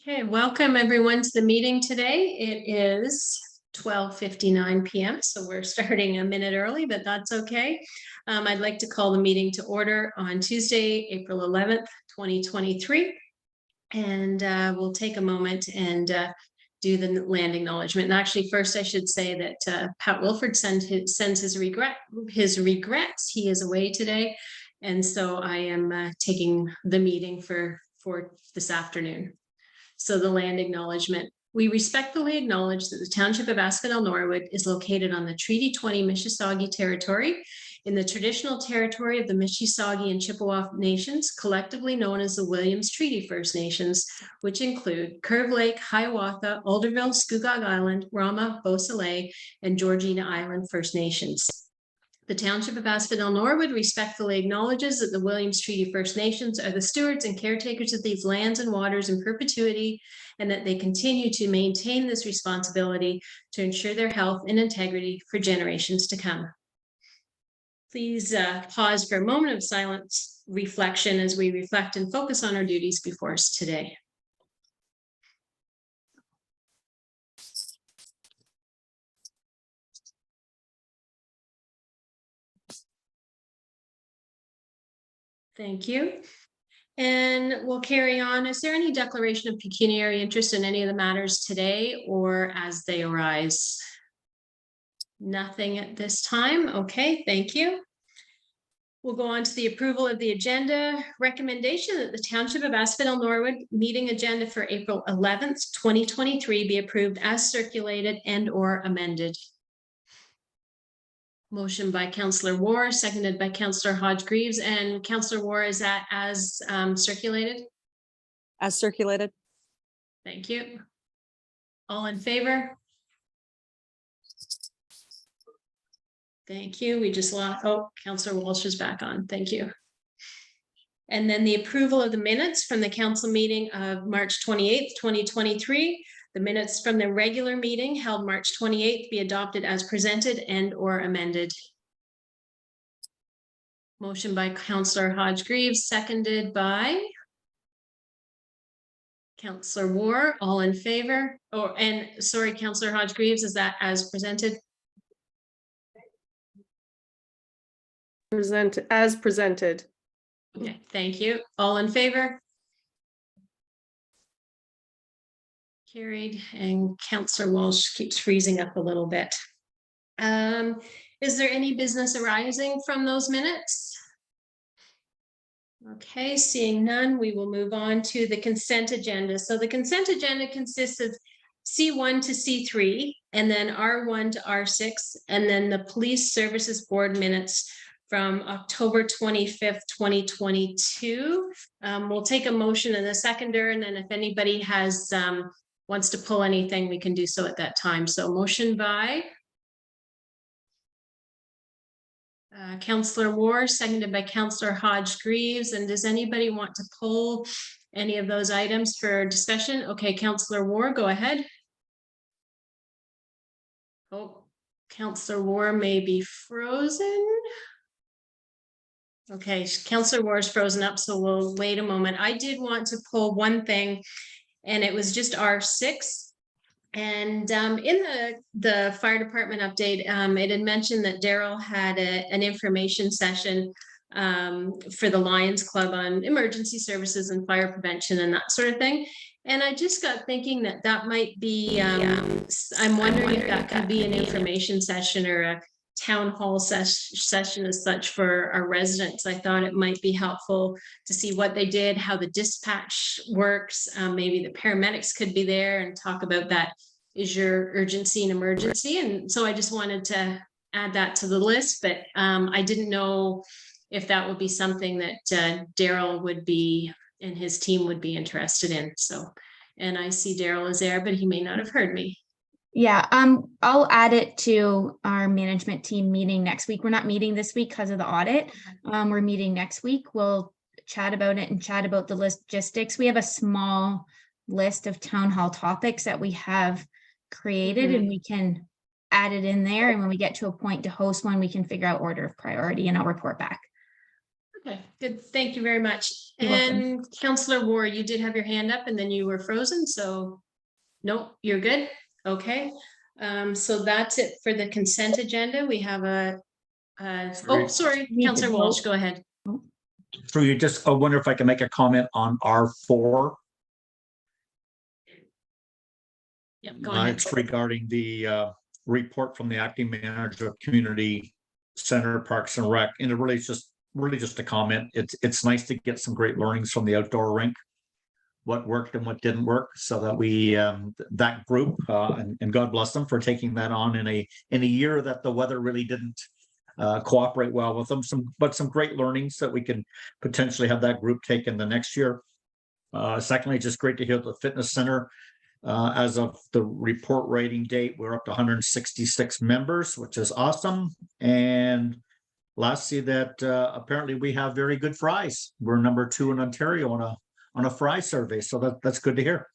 Okay, welcome everyone to the meeting today. It is 12:59 p.m. So we're starting a minute early, but that's okay. I'd like to call the meeting to order on Tuesday, April 11th, 2023. And we'll take a moment and do the land acknowledgement. And actually, first I should say that Pat Wilford sends his regrets. He is away today. And so I am taking the meeting for this afternoon. So the land acknowledgement. We respectfully acknowledge that the Township of Asphodel-Norwood is located on the Treaty 20 Mississauga territory in the traditional territory of the Mississauga and Chippewa Nations, collectively known as the Williams Treaty First Nations, which include Curve Lake, Hiawatha, Alderville, Scugog Island, Rama, Beausoleil, and Georgina Island First Nations. The Township of Asphodel-Norwood respectfully acknowledges that the Williams Treaty First Nations are the stewards and caretakers of these lands and waters in perpetuity, and that they continue to maintain this responsibility to ensure their health and integrity for generations to come. Please pause for a moment of silence reflection as we reflect and focus on our duties before us today. Thank you. And we'll carry on. Is there any declaration of pecuniary interest in any of the matters today or as they arise? Nothing at this time. Okay, thank you. We'll go on to the approval of the agenda. Recommendation that the Township of Asphodel-Norwood meeting agenda for April 11th, 2023 be approved as circulated and or amended. Motion by Councillor War, seconded by Councillor Hodge-Greaves. And Councillor War, is that as circulated? As circulated. Thank you. All in favor? Thank you. We just lost, oh, Councillor Walsh is back on. Thank you. And then the approval of the minutes from the council meeting of March 28th, 2023. The minutes from the regular meeting held March 28th be adopted as presented and or amended. Motion by Councillor Hodge-Greaves, seconded by Councillor War. All in favor? Oh, and sorry, Councillor Hodge-Greaves, is that as presented? As presented. Okay, thank you. All in favor? Carried. And Councillor Walsh keeps freezing up a little bit. Is there any business arising from those minutes? Okay, seeing none, we will move on to the consent agenda. So the consent agenda consists of C1 to C3, and then R1 to R6, and then the Police Services Board minutes from October 25th, 2022. We'll take a motion and a seconder, and then if anybody has wants to pull anything, we can do so at that time. So motion by Councillor War, seconded by Councillor Hodge-Greaves. And does anybody want to pull any of those items for discussion? Okay, Councillor War, go ahead. Oh, Councillor War may be frozen. Okay, Councillor War is frozen up, so we'll wait a moment. I did want to pull one thing, and it was just R6. And in the fire department update, it had mentioned that Daryl had an information session for the Lions Club on emergency services and fire prevention and that sort of thing. And I just got thinking that that might be, I'm wondering if that could be an information session or a town hall session as such for our residents. I thought it might be helpful to see what they did, how the dispatch works. Maybe the paramedics could be there and talk about that. Is your urgency and emergency? And so I just wanted to add that to the list, but I didn't know if that would be something that Daryl would be and his team would be interested in. So, and I see Daryl is there, but he may not have heard me. Yeah, I'll add it to our management team meeting next week. We're not meeting this week because of the audit. We're meeting next week. We'll chat about it and chat about the logistics. We have a small list of town hall topics that we have created, and we can add it in there. And when we get to a point to host one, we can figure out order of priority, and I'll report back. Okay, good. Thank you very much. You're welcome. And Councillor Ward, you did have your hand up and then you were frozen, so nope, you're good. Okay. So that's it for the consent agenda. We have oh, sorry, Need to Councillor Walsh, vote. go ahead. Through you, I wonder if I can make a comment on R4. Yeah, go ahead. It's regarding the report from the acting manager of community center, parks and rec. And it really is just a comment. It's nice to get some great learnings from the outdoor rink, what worked and what didn't work, so that we that group and God bless them for taking that on in a year that the weather really didn't cooperate well with them. Some great learnings that we can potentially have that group take in the next year. Secondly, just great to hear the fitness center. As of the report rating date, we're up to 166 members, which is awesome. And lastly, that apparently we have very good fries. We're number 2 in Ontario on a fry survey, so that's good to hear.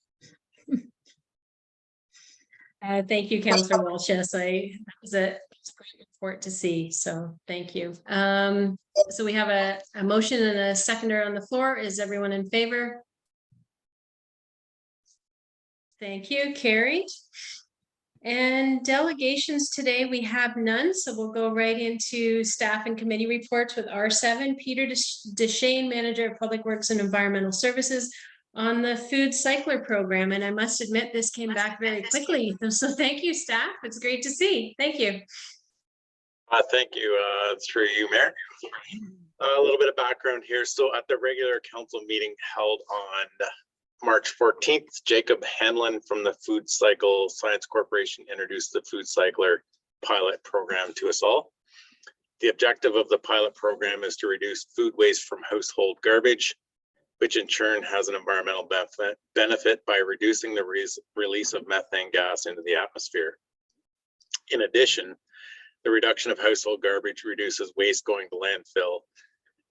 Thank you, Councillor Walsh. Yes, that was a great report to see. So thank you. So we have a motion and a seconder on the floor. Is everyone in favor? Thank you, carried. And delegations today, we have none, so we'll go right into staff and committee reports with R7. Peter Deshane, Manager of Public Works and Environmental Services, on the food cycler program. And I must admit, this came back very quickly. So thank you, staff. It's great to see. Thank you. Thank you. Through you, Mayor. A little bit of background here. So at the regular council meeting held on March 14th, Jacob Hanlon from the Food Cycle Science Corporation introduced the Food Cycler pilot program to us all. The objective of the pilot program is to reduce food waste from household garbage, which in turn has an environmental benefit by reducing the release of methane gas into the atmosphere. In addition, the reduction of household garbage reduces waste going to landfill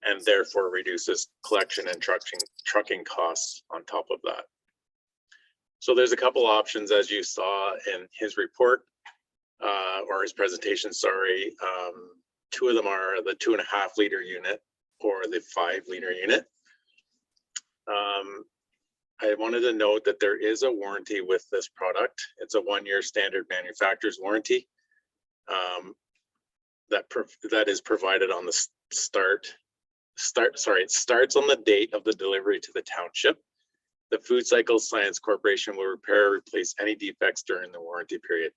and therefore reduces collection and trucking costs on top of that. So there's a couple options, as you saw in his report, or his presentation, sorry. 2 of them are the 2.5 liter unit or the 5 liter unit. I wanted to note that there is a warranty with this product. It's a 1-year standard manufacturer's warranty that is provided on the it starts on the date of the delivery to the township. The Food Cycle Science Corporation will repair or replace any defects during the warranty period.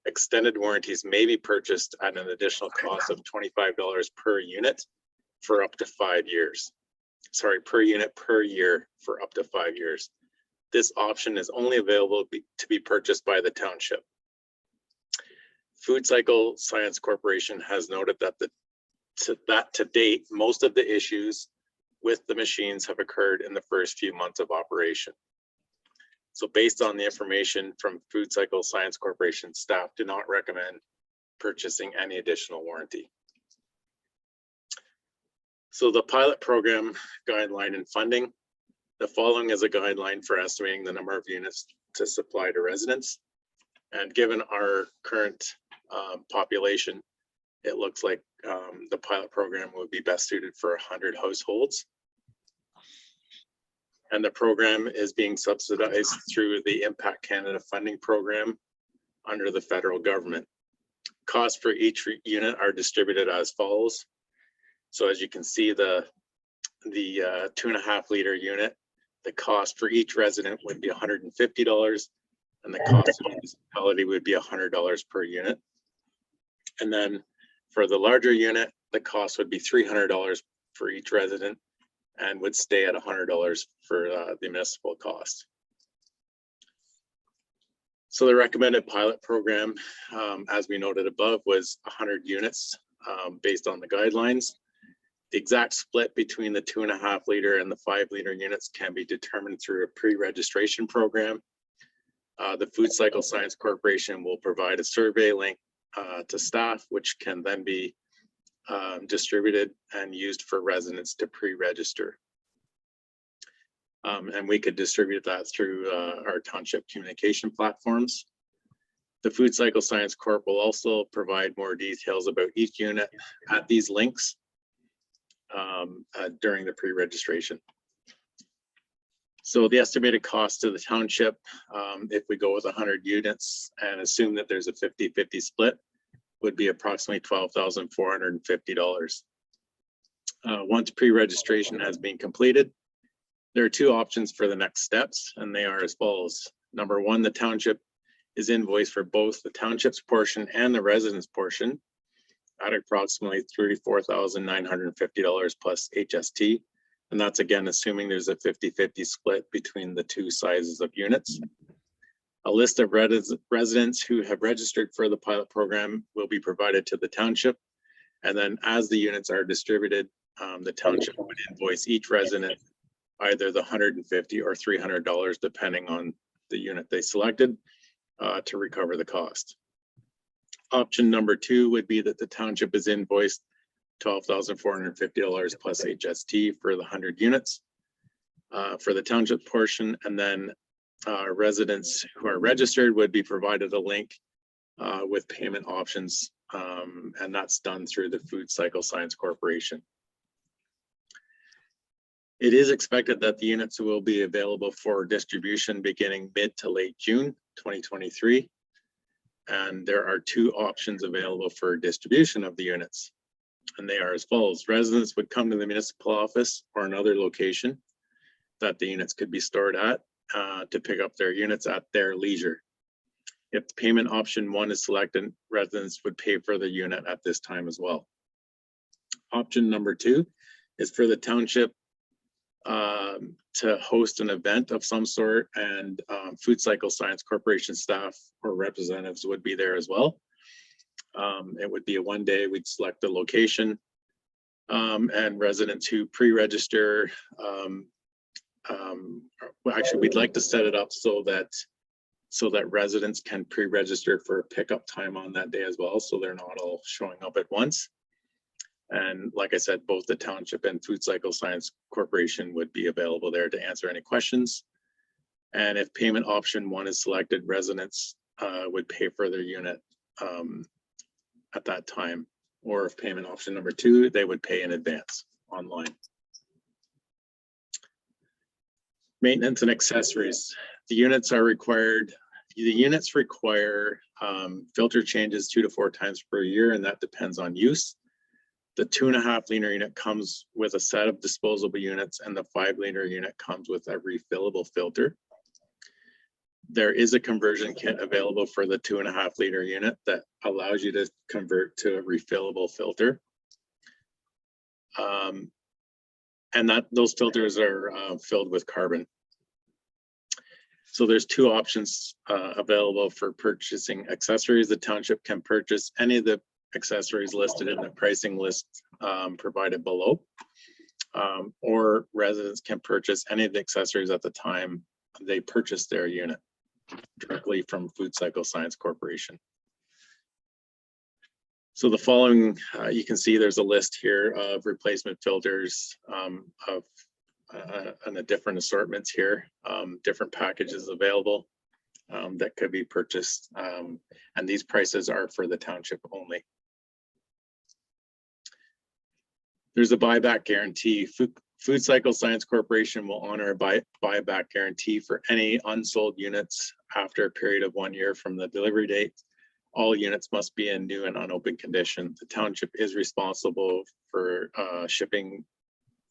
Extended warranties may be purchased at an additional cost of $25 per unit for up to 5 years. Sorry, per unit per year for up to 5 years. This option is only available to be purchased by the township. Food Cycle Science Corporation has noted that to date, most of the issues with the machines have occurred in the first few months of operation. So based on the information from Food Cycle Science Corporation, staff do not recommend purchasing any additional warranty. So the pilot program guideline and funding, the following is a guideline for estimating the number of units to supply to residents. And given our current population, it looks like the pilot program would be best suited for 100 households. And the program is being subsidized through the Impact Canada funding program under the federal government. Costs for each unit are distributed as follows. So as you can see, the 2.5 liter unit, the cost for each resident would be $150, and the cost of the municipality would be $100 per unit. And then for the larger unit, the cost would be $300 for each resident and would stay at $100 for the municipal cost. So the recommended pilot program, as we noted above, was 100 units based on the guidelines. The exact split between the 2.5 liter and the 5 liter units can be determined through a pre-registration program. The Food Cycle Science Corporation will provide a survey link to staff, which can then be distributed and used for residents to pre-register. And we could distribute that through our township communication platforms. The Food Cycle Science Corp will also provide more details about each unit at these links. during the pre-registration. So the estimated cost to the township, if we go with 100 units and assume that there's a 50-50 split, would be approximately $12,450. Once pre-registration has been completed, there are two options for the next steps, and they are as follows. Number one, the township is invoiced for both the township's portion and the residents' portion at approximately $34,950 plus HST. And that's again, assuming there's a 50-50 split between the two sizes of units. A list of residents who have registered for the pilot program will be provided to the township. And then as the units are distributed, the township would invoice each resident either the $150 or $300, depending on the unit they selected, to recover the cost. Option number two would be that the township is invoiced $12,450 plus HST for the 100 units for the township portion, and then residents who are registered would be provided a link with payment options, and that's done through the Food Cycle Science Corporation. It is expected that the units will be available for distribution beginning mid to late June 2023. And there are two options available for distribution of the units. And they are as follows. Residents would come to the municipal office or another location that the units could be stored at to pick up their units at their leisure. If the payment option one is selected, residents would pay for the unit at this time as well. Option number two is for the township to host an event of some sort, and Food Cycle Science Corporation staff or representatives would be there as well. It would be a one day, we'd select the location, and residents who pre-register, well, actually we'd like to set it up so that residents can pre-register for a pickup time on that day as well, so they're not all showing up at once. And like I said, both the township and Food Cycle Science Corporation would be available there to answer any questions. And if payment option one is selected, residents would pay for their unit at that time. Or if payment option number two, they would pay in advance online. Maintenance and accessories. The units require filter changes 2 to 4 times per year, and that depends on use. The 2.5 liter unit comes with a set of disposable units, and the 5 liter unit comes with a refillable filter. There is a conversion kit available for the 2.5 liter unit that allows you to convert to a refillable filter. And those filters are filled with carbon. So there's two options available for purchasing accessories. The township can purchase any of the accessories listed in the pricing list provided below, or residents can purchase any of the accessories at the time they purchase their unit directly from Food Cycle Science Corporation. So the following, you can see there's a list here of replacement filters and the different assortments here, different packages available that could be purchased, and these prices are for the township only. There's a buyback guarantee. Food Cycle Science Corporation will honor a buyback guarantee for any unsold units after a period of 1 year from the delivery date. All units must be in new and unopened condition. The township is responsible for shipping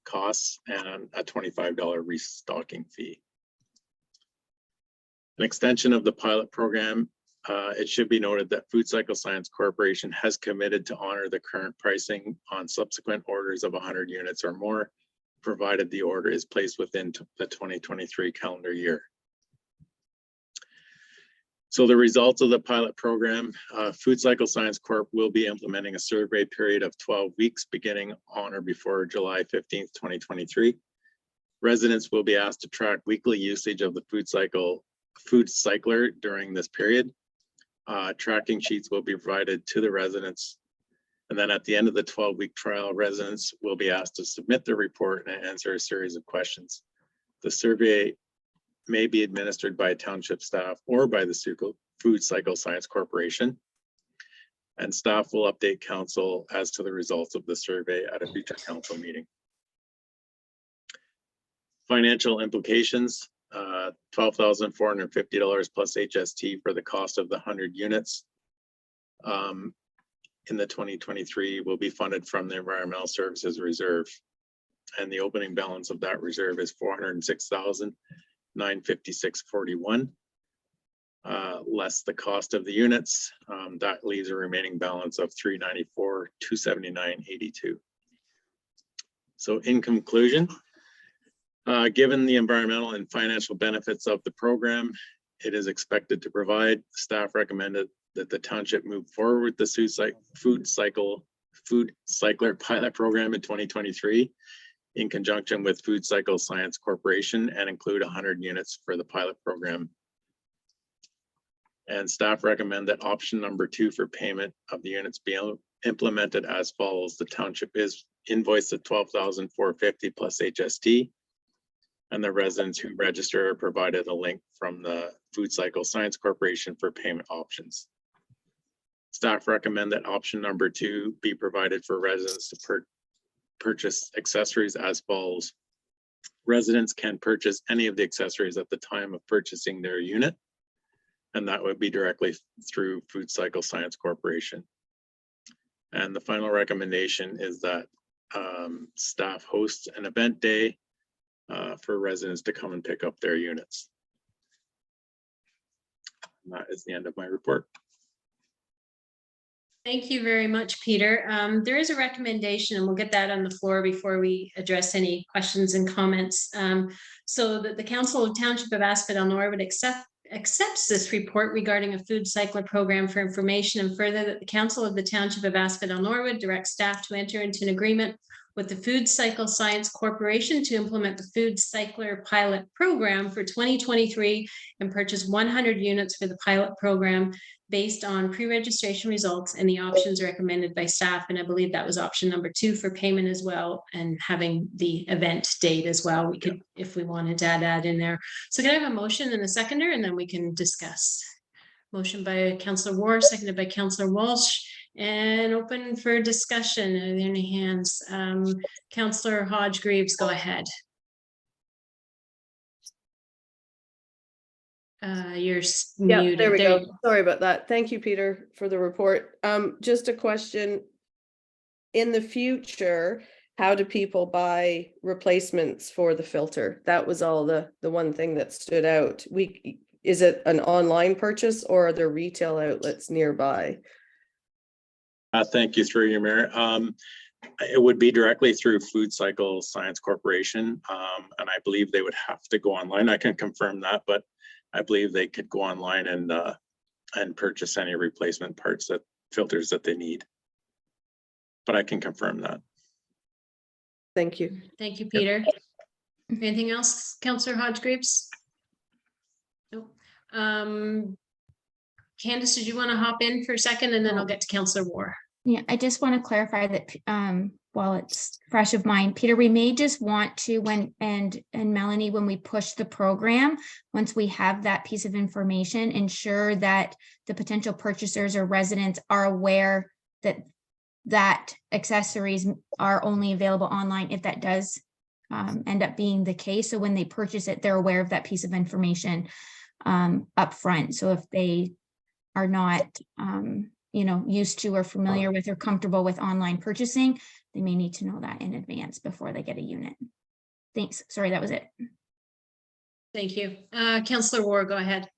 costs and a $25 restocking fee. An extension of the pilot program. It should be noted that Food Cycle Science Corporation has committed to honor the current pricing on subsequent orders of 100 units or more, provided the order is placed within the 2023 calendar year. So the results of the pilot program, Food Cycle Science Corp will be implementing a survey period of 12 weeks beginning on or before July 15th, 2023. Residents will be asked to track weekly usage of the food cycler during this period. Tracking sheets will be provided to the residents. And then at the end of the 12-week trial, residents will be asked to submit their report and answer a series of questions. The survey may be administered by township staff or by the Food Cycle Science Corporation. And staff will update council as to the results of the survey at a future council meeting. Financial implications, $12,450 plus HST for the cost of the 100 units. In the 2023 will be funded from the Environmental Services Reserve. And the opening balance of that reserve is $406,956.41. Less the cost of the units, that leaves a remaining balance of $394,279.82. So in conclusion, given the environmental and financial benefits of the program, it is expected to provide. Staff recommended that the township move forward with the food cycler pilot program in 2023 in conjunction with Food Cycle Science Corporation and include 100 units for the pilot program. And staff recommend that option number 2 for payment of the units be implemented as follows. The township is invoiced at $12,450 plus HST, and the residents who register are provided a link from the Food Cycle Science Corporation for payment options. Staff recommend that option number 2 be provided for residents to purchase accessories as follows. Residents can purchase any of the accessories at the time of purchasing their unit, and that would be directly through Food Cycle Science Corporation. And the final recommendation is that staff hosts an event day for residents to come and pick up their units. And that is the end of my report. Thank you very much, Peter. There is a recommendation, and we'll get that on the floor before we address any questions and comments. So that the Council of Township of Asphodel-Norwood accepts this report regarding a food cycler program for information, and further that the Council of the Township of Asphodel-Norwood directs staff to enter into an agreement with the Food Cycle Science Corporation to implement the food cycler pilot program for 2023 and purchase 100 units for the pilot program based on pre-registration results and the options recommended by staff. And I believe that was option number 2 for payment as well, and having the event date as well. We could, if we wanted to add that in there. So can I have a motion and a seconder, and then we can discuss. Motion by Councillor Ward, seconded by Councillor Walsh, and open for discussion. Are there any hands? Councillor Hodge-Greaves, go ahead. You're Yeah, muted. there we go. Sorry about that. Thank you, Peter, for the report. Just a question. In the future, how do people buy replacements for the filter? That was all the one thing that stood out. Is it an online purchase, or are there retail outlets nearby? Thank you, through you, Mayor. It would be directly through Food Cycle Science Corporation, and I believe they would have to go online. I can confirm that, but I believe they could go online and purchase any replacement parts, filters that they need. But I can confirm that. Thank you. Thank you, Peter. Anything else, Councillor Hodge-Greaves? Nope. Candace, did you want to hop in for a second, and then I'll get to Councillor Ward? Yeah, I just want to clarify that while it's fresh of mind, Peter, we may just want to, and Melanie, when we push the program, once we have that piece of information, ensure that the potential purchasers or residents are aware that accessories are only available online if that does end up being the case. So when they purchase it, they're aware of that piece of information up front. So if they are not used to or familiar with or comfortable with online purchasing, they may need to know that in advance before they get a unit. Thanks. Sorry, that was it. Thank you. Councillor Ward, go ahead.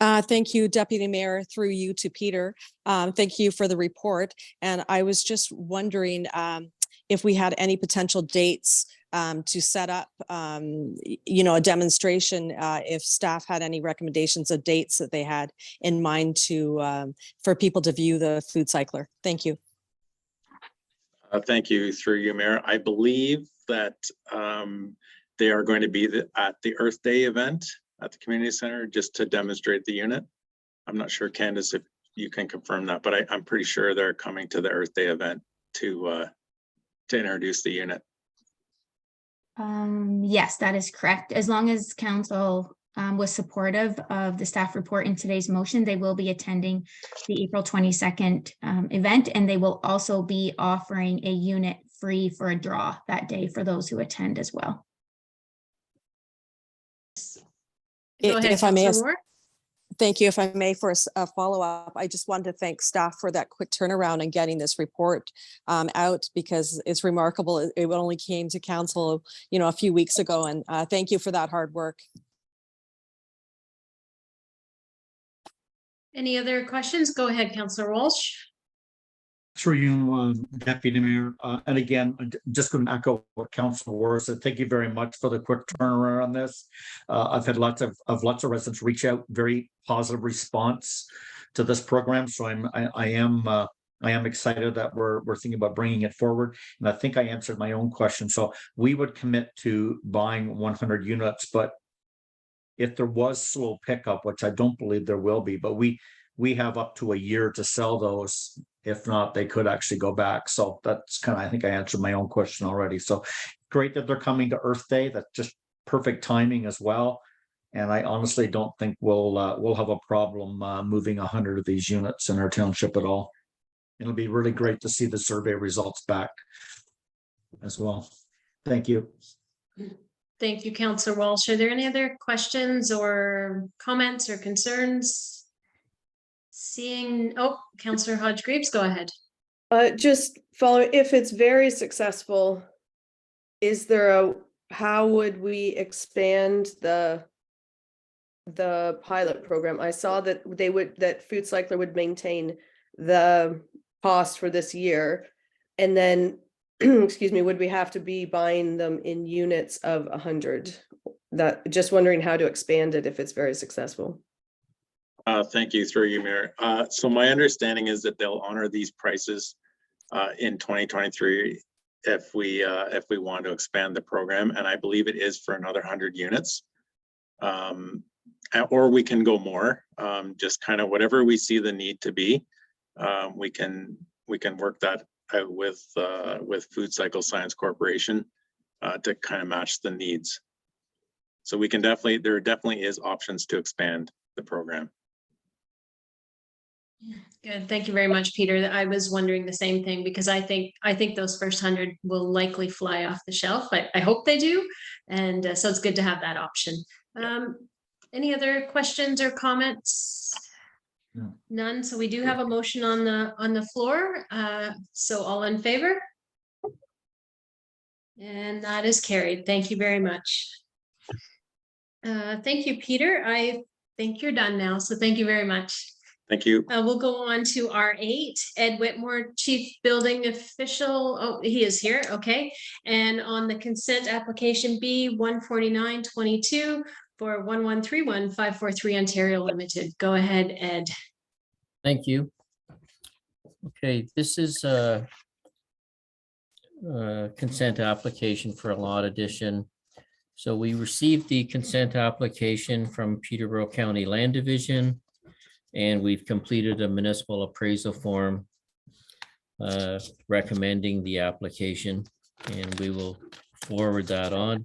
Thank you, Deputy Mayor, through you to Peter. Thank you for the report. And I was just wondering if we had any potential dates to set up, a demonstration, if staff had any recommendations of dates that they had in mind for people to view the food cycler. Thank you. Thank you, through you, Mayor. I believe that they are going to be at the Earth Day event at the community center just to demonstrate the unit. I'm not sure, Candace, if you can confirm that, but I'm pretty sure they're coming to the Earth Day event to introduce the unit. Yes, that is correct. As long as council was supportive of the staff report in today's motion. They will be attending the April 22nd event, and they will also be offering a unit free for a draw that day for those who attend as well. Go ahead, If I may, Councillor Moore. thank you. If I may, for a follow-up, I just wanted to thank staff for that quick turnaround and getting this report out, because it's remarkable. It only came to council, a few weeks ago, and thank you for that hard work. Any other questions? Go ahead, Councillor Walsh. Through you, Deputy Mayor, and again, I'm just going to echo what Councilor Moore said. Thank you very much for the quick turnaround on this. I've had lots of residents reach out, very positive response to this program. So I am excited that we're thinking about bringing it forward. And I think I answered my own question. So we would commit to buying 100 units, but if there was slow pickup, which I don't believe there will be, but we have up to a year to sell those. If not, they could actually go back. So that's kind of, I think I answered my own question already. So great that they're coming to Earth Day. That's just perfect timing as well. And I honestly don't think we'll have a problem moving 100 of these units in our township at all. It'll be really great to see the survey results back as well. Thank you. Thank you, Councillor Walsh. Are there any other questions or comments or concerns? Seeing, Councillor Hodge-Greaves, go ahead. Just following, if it's very successful, how would we expand the pilot program? I saw that Food Cycler would maintain the cost for this year, and then excuse me, would we have to be buying them in units of 100? That, just wondering how to expand it if it's very successful. Thank you, through you, Mayor. So my understanding is that they'll honor these prices in 2023 if we want to expand the program, and I believe it is for another 100 units, or we can go more. Just kind of whatever we see the need to be, we can work that out with Food Cycle Science Corporation to kind of match the needs. So we can there definitely is options to expand the program. Good. Thank you very much, Peter. I was wondering the same thing, because I think those first 100 will likely fly off the shelf. I hope they do. And so it's good to have that option. Any other questions or comments? No. None. So we do have a motion on the floor. So all in favor? And that is carried. Thank you very much. Thank you, Peter. I think you're done now. So thank you very much. Thank you. We'll go on to R8, Ed Whitmore, Chief Building Official. Oh, he is here. Okay. And on the consent application B 14922 for 1131543 Ontario Limited. Go ahead, Ed. Thank you. Okay, this is a consent application for a lot addition. So we received the consent application from Peterborough County Land Division, and we've completed a municipal appraisal form recommending the application, and we will forward that on,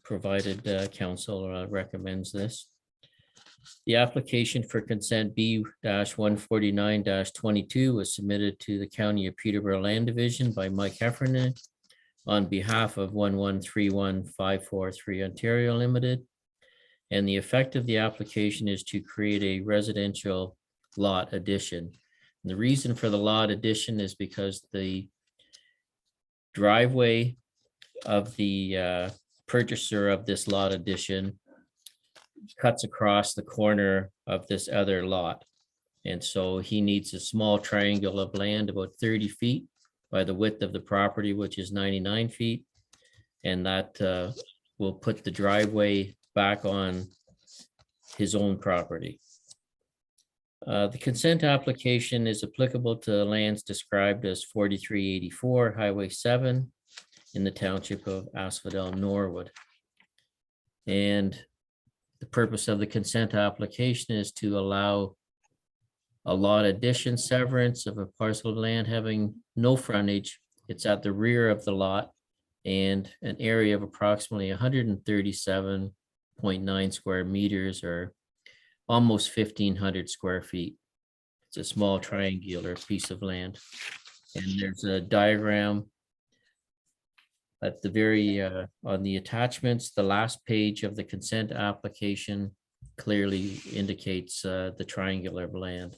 provided council recommends this. The application for consent B-149-22 was submitted to the County of Peterborough Land Division by Mike Heffernan on behalf of 1131543 Ontario Limited. And the effect of the application is to create a residential lot addition. And the reason for the lot addition is because the driveway of the purchaser of this lot addition cuts across the corner of this other lot. And so he needs a small triangle of land about 30 feet by the width of the property, which is 99 feet. And that will put the driveway back on his own property. The consent application is applicable to lands described as 4384 Highway 7 in the township of Asphodel-Norwood. And the purpose of the consent application is to allow a lot addition severance of a parcel of land having no frontage. It's at the rear of the lot and an area of approximately 137 0.9 square meters, or almost 1,500 square feet. It's a small triangular piece of land. And there's a diagram at the very, on the attachments, the last page of the consent application clearly indicates the triangular land.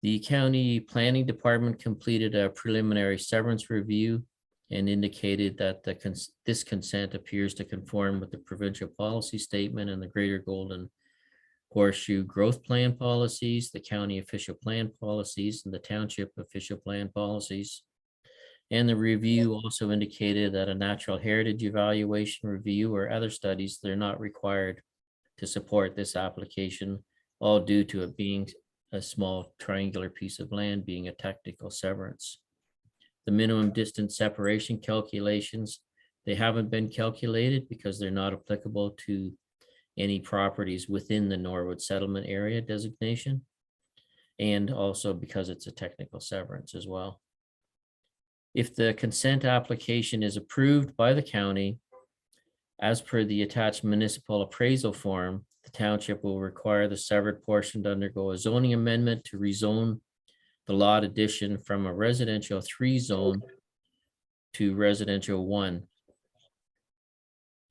The county planning department completed a preliminary severance review and indicated that this consent appears to conform with the provincial policy statement and the Greater Golden Horseshoe Growth Plan policies, the county official plan policies, and the township official plan policies. And the review also indicated that a natural heritage evaluation review or other studies, they're not required to support this application, all due to it being a small triangular piece of land being a technical severance. The minimum distance separation calculations, they haven't been calculated because they're not applicable to any properties within the Norwood settlement area designation, and also because it's a technical severance as well. If the consent application is approved by the county, as per the attached municipal appraisal form, the township will require the severed portion to undergo a zoning amendment to rezone the lot addition from a residential 3 zone to residential 1.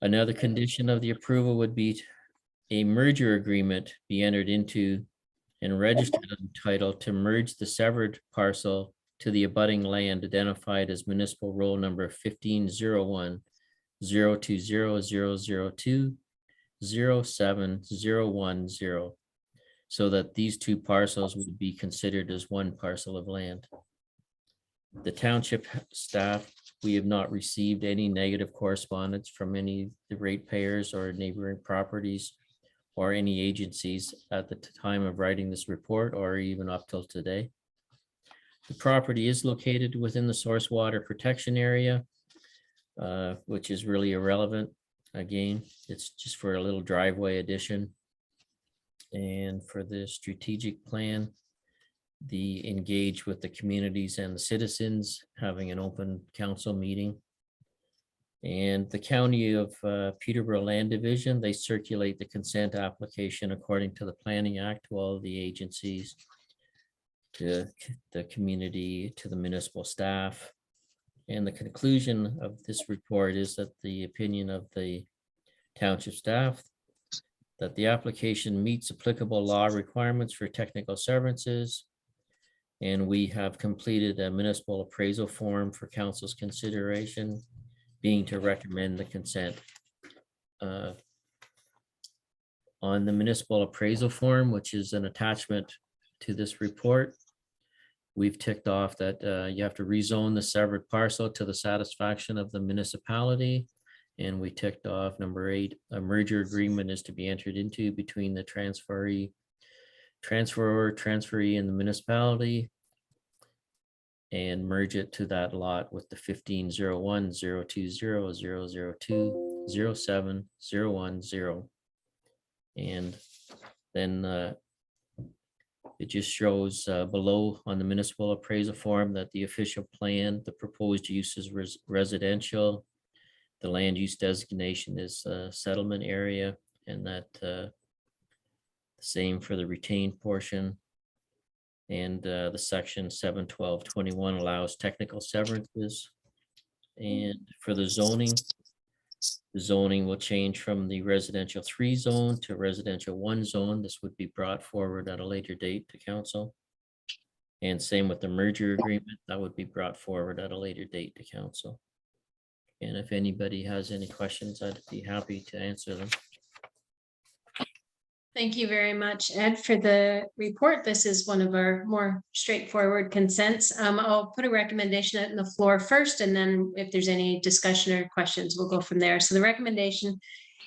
Another condition of the approval would be a merger agreement be entered into and registered on title to merge the severed parcel to the abutting land identified as municipal roll number 1501 0200002 07010, so that these 2 parcels would be considered as 1 parcel of land. The township staff, we have not received any negative correspondence from any of the ratepayers or neighboring properties or any agencies at the time of writing this report or even up till today. The property is located within the source water protection area, which is really irrelevant. Again, it's just for a little driveway addition. And for the strategic plan, the engage with the communities and the citizens, having an open council meeting. And the County of Peterborough Land Division, they circulate the consent application according to the Planning Act to all of the agencies, to the community, to the municipal staff. And the conclusion of this report is that the opinion of the township staff that the application meets applicable law requirements for technical severances. And we have completed a municipal appraisal form for council's consideration, being to recommend the consent. On the municipal appraisal form, which is an attachment to this report, we've ticked off that you have to rezone the severed parcel to the satisfaction of the municipality. And we ticked off number 8, a merger agreement is to be entered into between the transferee, and the municipality, and merge it to that lot with the 1501 020 002 07010. And then it just shows below on the municipal appraisal form that the official plan, the proposed use is residential. The land use designation is settlement area, and that the same for the retained portion. And the section 71221 allows technical severances. And for the zoning will change from the residential 3 zone to residential 1 zone. This would be brought forward at a later date to council. And same with the merger agreement, that would be brought forward at a later date to council. And if anybody has any questions, I'd be happy to answer them. Thank you very much, Ed, for the report. This is one of our more straightforward consents. I'll put a recommendation on the floor first, and then if there's any discussion or questions, we'll go from there. So the recommendation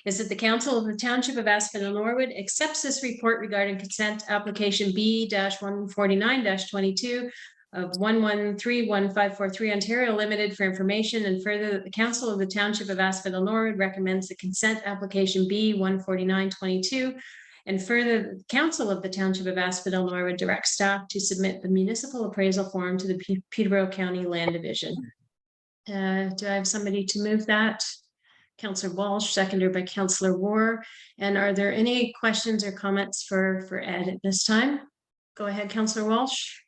is that the Council of the Township of Asphodel-Norwood accepts this report regarding consent application B-149-22 of 1131543 Ontario Limited for information, and further that the Council of the Township of Asphodel-Norwood recommends the consent application B-149-22, and further that the Council of the Township of Asphodel-Norwood directs staff to submit the municipal appraisal form to the Peterborough County Land Division. Do I have somebody to move that Counselor Walsh, seconded by Counselor War. And are there any questions or comments for Ed at this time? Go ahead, Counselor Walsh.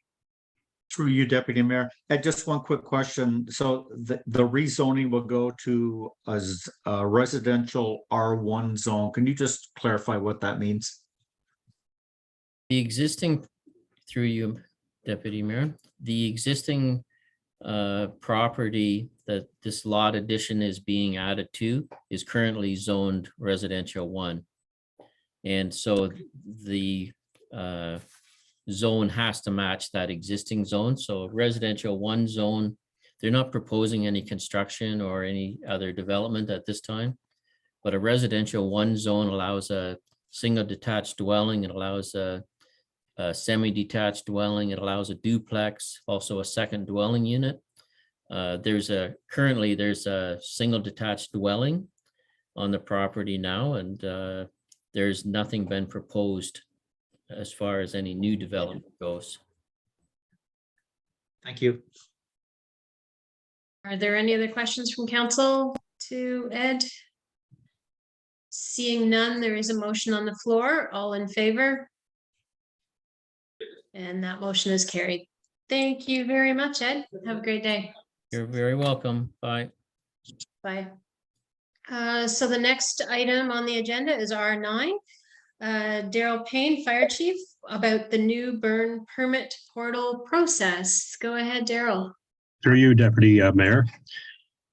Through you, Deputy Mayor. And just one quick question. So the rezoning will go to a residential R1 zone. Can you just clarify what that means? The existing, through you, Deputy Mayor, the existing property that this lot addition is being added to is currently zoned residential 1. And so the zone has to match that existing zone. So residential 1 zone, they're not proposing any construction or any other development at this time. But a residential 1 zone allows a single detached dwelling. It allows a semi-detached dwelling. It allows a duplex, also a second dwelling unit. Currently there's a single detached dwelling on the property now, and there's nothing been proposed as far as any new development goes. Thank you. Are there any other questions from council to Ed? Seeing none, there is a motion on the floor. All in favor? And that motion is carried. Thank you very much, Ed. Have a great day. You're very welcome. Bye. Bye. So the next item on the agenda is R9. Daryl Payne, Fire Chief, about the new burn permit portal process. Go ahead, Daryl. Through you, Deputy Mayor.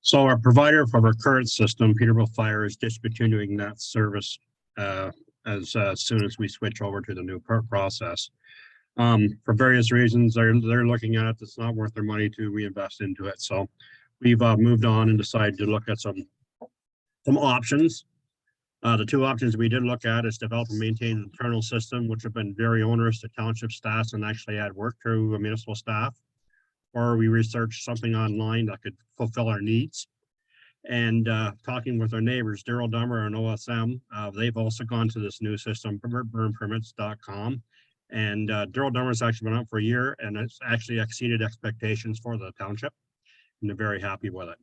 So our provider for our current system, Peterbilt Fire, is discontinuing that service as soon as we switch over to the new process. For various reasons, they're looking at it. It's not worth their money to reinvest into it. So we've moved on and decided to look at some options. The 2 options we did look at is develop and maintain an internal system, which have been very onerous to township staff and actually add work to municipal staff. Or we researched something online that could fulfill our needs. And talking with our neighbors, Daryl Dummer and OSM, they've also gone to this new system, burnpermits.com. And Daryl Dummer's actually been out for a year, and it's actually exceeded expectations for the township, and they're very happy with it.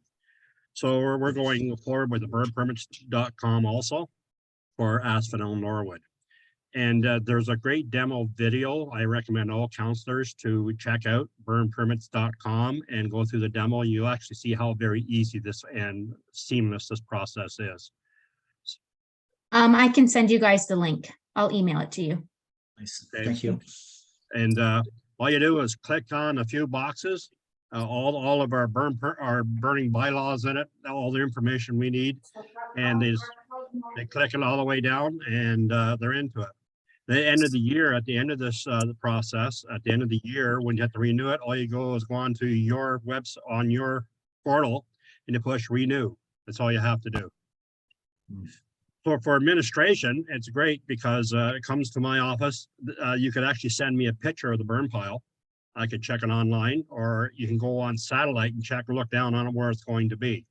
So we're going forward with the burnpermits.com also for Asphodel-Norwood. And there's a great demo video. I recommend all counselors to check out burnpermits.com and go through the demo. You'll actually see how very easy this and seamless this process is. I can send you guys the link. I'll email it to you. Nice. Thank you. And all you do is click on a few boxes, all of our burning bylaws in it, all the information we need, and they click it all the way down, and they're into it. The end of the year, at the end of this the process, at the end of the year, when you have to renew it, all you go is go on to your website on your portal and you push renew. That's all you have to do. For administration, it's great because it comes to my office. You could actually send me a picture of the burn pile. I could check it online, or you can go on satellite and look down on it where it's going to be.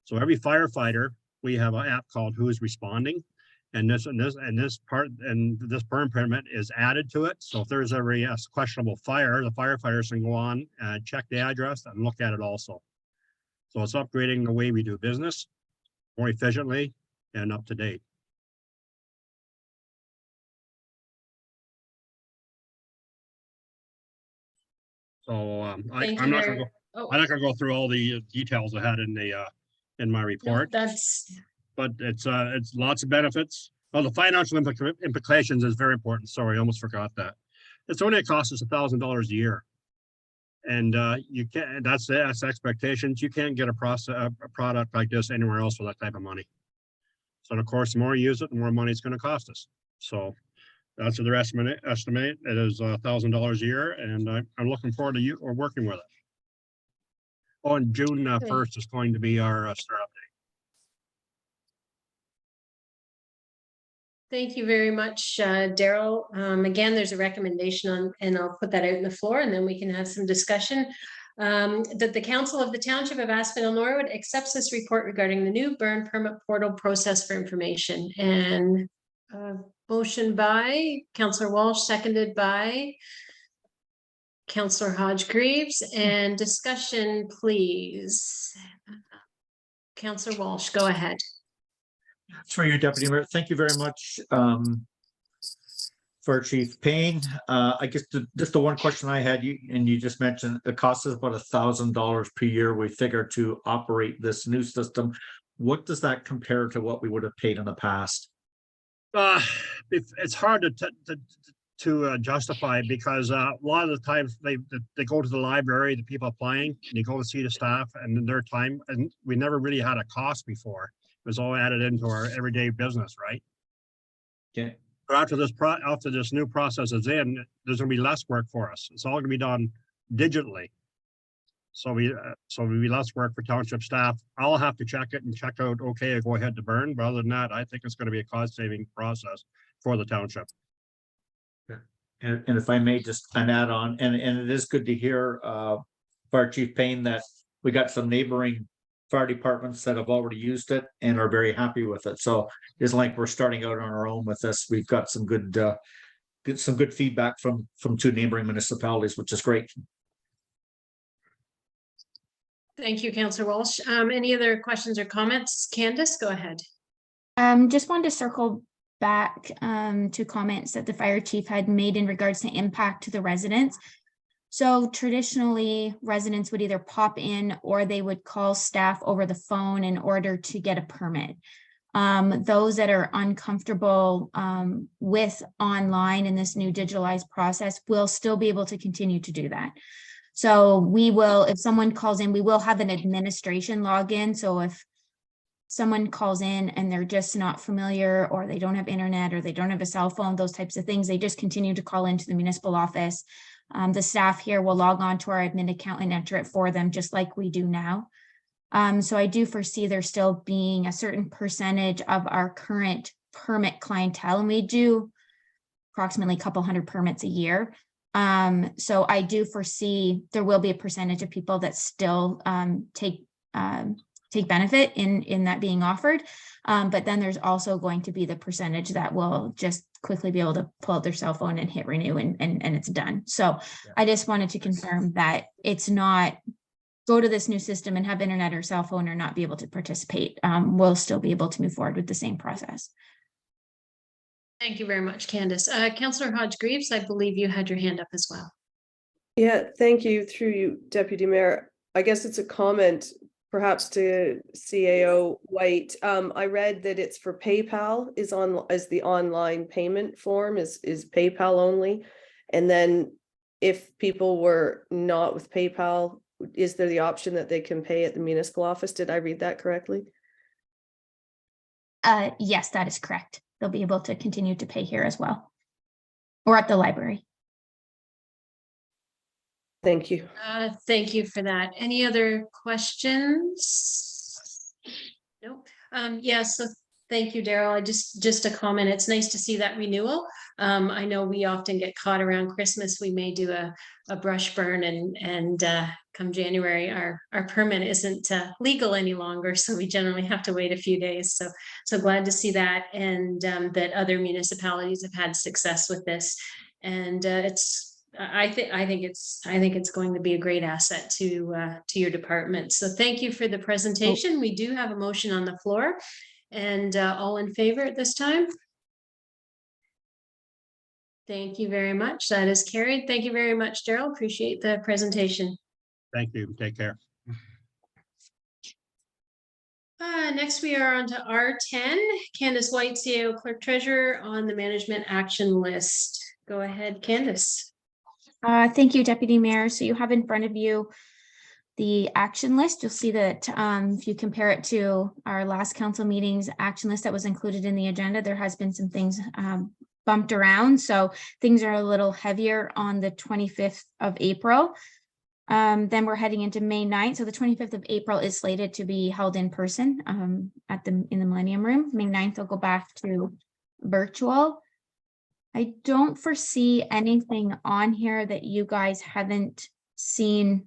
So every firefighter, we have an app called Who's Responding, and this burn permit is added to it. So if there's ever a questionable fire, the firefighters can go on and check the address and look at it also. So it's upgrading the way we do business more efficiently and up to date. So I'm not going to go through all the details I had in my report. But it's lots of benefits. Well, the financial implications is very important. Sorry, I almost forgot that. It's only cost us $1,000 a year, and you can't. That's expectations. You can't get a product like this anywhere else for that type of money. So of course, the more you use it, the more money it's going to cost us. So that's what their estimate. It is $1,000 a year, and I'm looking forward to you or working with it. On June 1st is going to be our startup date. Thank you very much, Daryl. Again, there's a recommendation on, and I'll put that out in the floor, and then we can have some discussion. That the Council of the Township of Asphodel-Norwood accepts this report regarding the new burn permit portal process for information. And motion by Councillor Walsh, seconded by Councillor Hodge-Greaves, and discussion, please. Councillor Walsh, go ahead. Through you, Deputy Mayor. Thank you very much, Fire Chief Payne. I guess just the one question I had, you just mentioned it costs us about $1,000 per year, we figure, to operate this new system. What does that compare to what we would have paid in the past? It's hard to justify, because a lot of the times they go to the library, the people applying, and you go to see the staff and in their time, and we never really had a cost before. It was all added into our everyday business, right? Okay. But after this new process is in, there's gonna be less work for us. It's all gonna be done digitally. So we'll be less work for township staff. I'll have to check it and check out, okay, I go ahead to burn. But other than that, I think it's gonna be a cost saving process for the township. And if I may just an add on, and it is good to hear, Fire Chief Payne, that we got some neighboring fire departments that have already used it and are very happy with it. So it's like we're starting out on our own with this. We've got some good feedback from 2 neighboring municipalities, which is great. Thank you, Councillor Walsh. Any other questions or comments? Candace, go ahead. Just wanted to circle back to comments that the fire chief had made in regards to impact to the residents. So traditionally, residents would either pop in or they would call staff over the phone in order to get a permit. Those that are uncomfortable with online in this new digitalized process will still be able to continue to do that. So we will, if someone calls in, we will have an administration login. So if someone calls in and they're just not familiar, or they don't have internet, or they don't have a cell phone, those types of things, they just continue to call into the municipal office. The staff here will log on to our admin account and enter it for them, just like we do now. So I do foresee there still being a certain percentage of our current permit clientele, and we do approximately a couple hundred permits a year. So I do foresee there will be a percentage of people that still take benefit in that being offered. But then there's also going to be the percentage that will just quickly be able to pull out their cell phone and hit renew and it's done. So yeah. I just wanted to confirm that it's not go to this new system and have internet or cell phone or not be able to participate. We'll still be able to move forward with the same process. Thank you very much, Candace. Councillor Hodge-Greaves, I believe you had your hand up as well. Yeah, thank you. Through you, Deputy Mayor. I guess it's a comment perhaps to CAO White. I read that it's for PayPal as the online payment form is PayPal only. And then if people were not with PayPal, is there the option that they can pay at the municipal office? Did I read that correctly? Yes, that is correct. They'll be able to continue to pay here as well, or at the library. Thank you. Thank you for that. Any other questions? Nope. Yeah, so thank you, Daryl. Just a comment. It's nice to see that renewal. I know we often get caught around Christmas. We may do a brush burn and come January, our permit isn't legal any longer. So we generally have to wait a few days. So glad to see that, and that other municipalities have had success with this. And I think it's going to be a great asset to your department. So thank you for the presentation. We do have a motion on the floor, and all in favor at this time. Thank you very much. That is carried. Thank you very much, Daryl. Appreciate the presentation. Thank you. Take care. Next, we are on to R10. Candace White, CAO Clerk Treasurer, on the management action list. Go ahead, Candace. Thank you, Deputy Mayor. So you have in front of you the action list. You'll see that if you compare it to our last council meeting's action list that was included in the agenda, there has been some things bumped around. So things are a little heavier on the 25th of April. Then we're heading into May 9th. So the 25th of April is slated to be held in person in the Millennium Room. May 9th will go back to virtual. I don't foresee anything on here that you guys haven't seen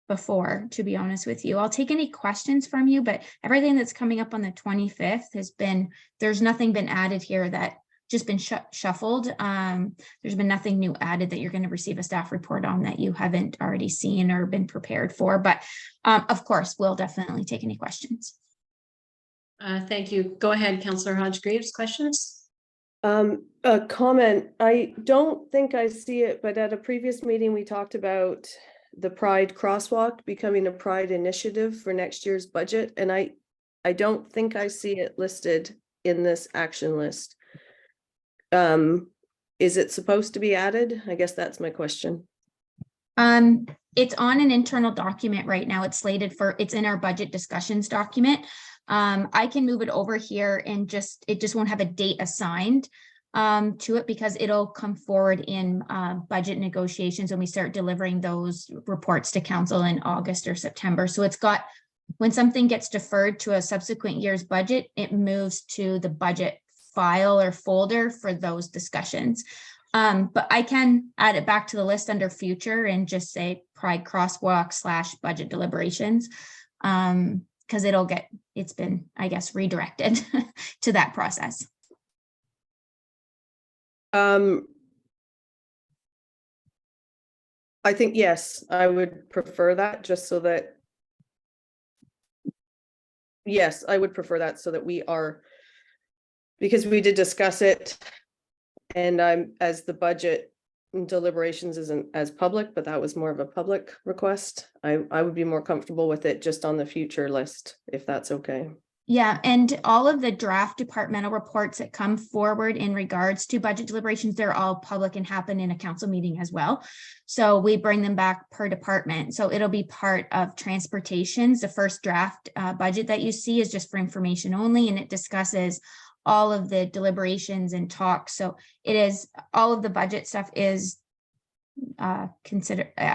before, to be honest with you. I'll take any questions from you, but everything that's coming up on the 25th has been, there's nothing been added here that just been shuffled. There's been nothing new added that you're going to receive a staff report on that you haven't already seen or been prepared for. But of course, we'll definitely take any questions. Thank you. Go ahead, Councillor Hodge-Greaves, questions? A comment, I don't think I see it, but at a previous meeting, we talked about the Pride Crosswalk becoming a Pride initiative for next year's budget, and I don't think I see it listed in this action list. Is it supposed to be added? I guess that's my question. It's on an internal document right now. It's slated for, it's in our budget discussions document. I can move it over here and it just won't have a date assigned to it because it'll come forward in budget negotiations when we start delivering those reports to council in August or September. So it's got, when something gets deferred to a subsequent year's budget, it moves to the budget file or folder for those discussions. But I can add it back to the list under future and just say Pride Crosswalk / budget deliberations. Because it's been, I guess, redirected to that process. I think, yes, I would prefer that just so that, yes, I would prefer that so that we are, because we did discuss it and as the budget deliberations isn't as public, but that was more of a public request. I would be more comfortable with it just on the future list, if that's okay. Yeah, and all of the draft departmental reports that come forward in regards to budget deliberations, they're all public and happen in a council meeting as well. So we bring them back per department. So it'll be part of transportations. The first draft budget that you see is just for information only, and it discusses all of the deliberations and talks. So it is, all of the budget stuff is I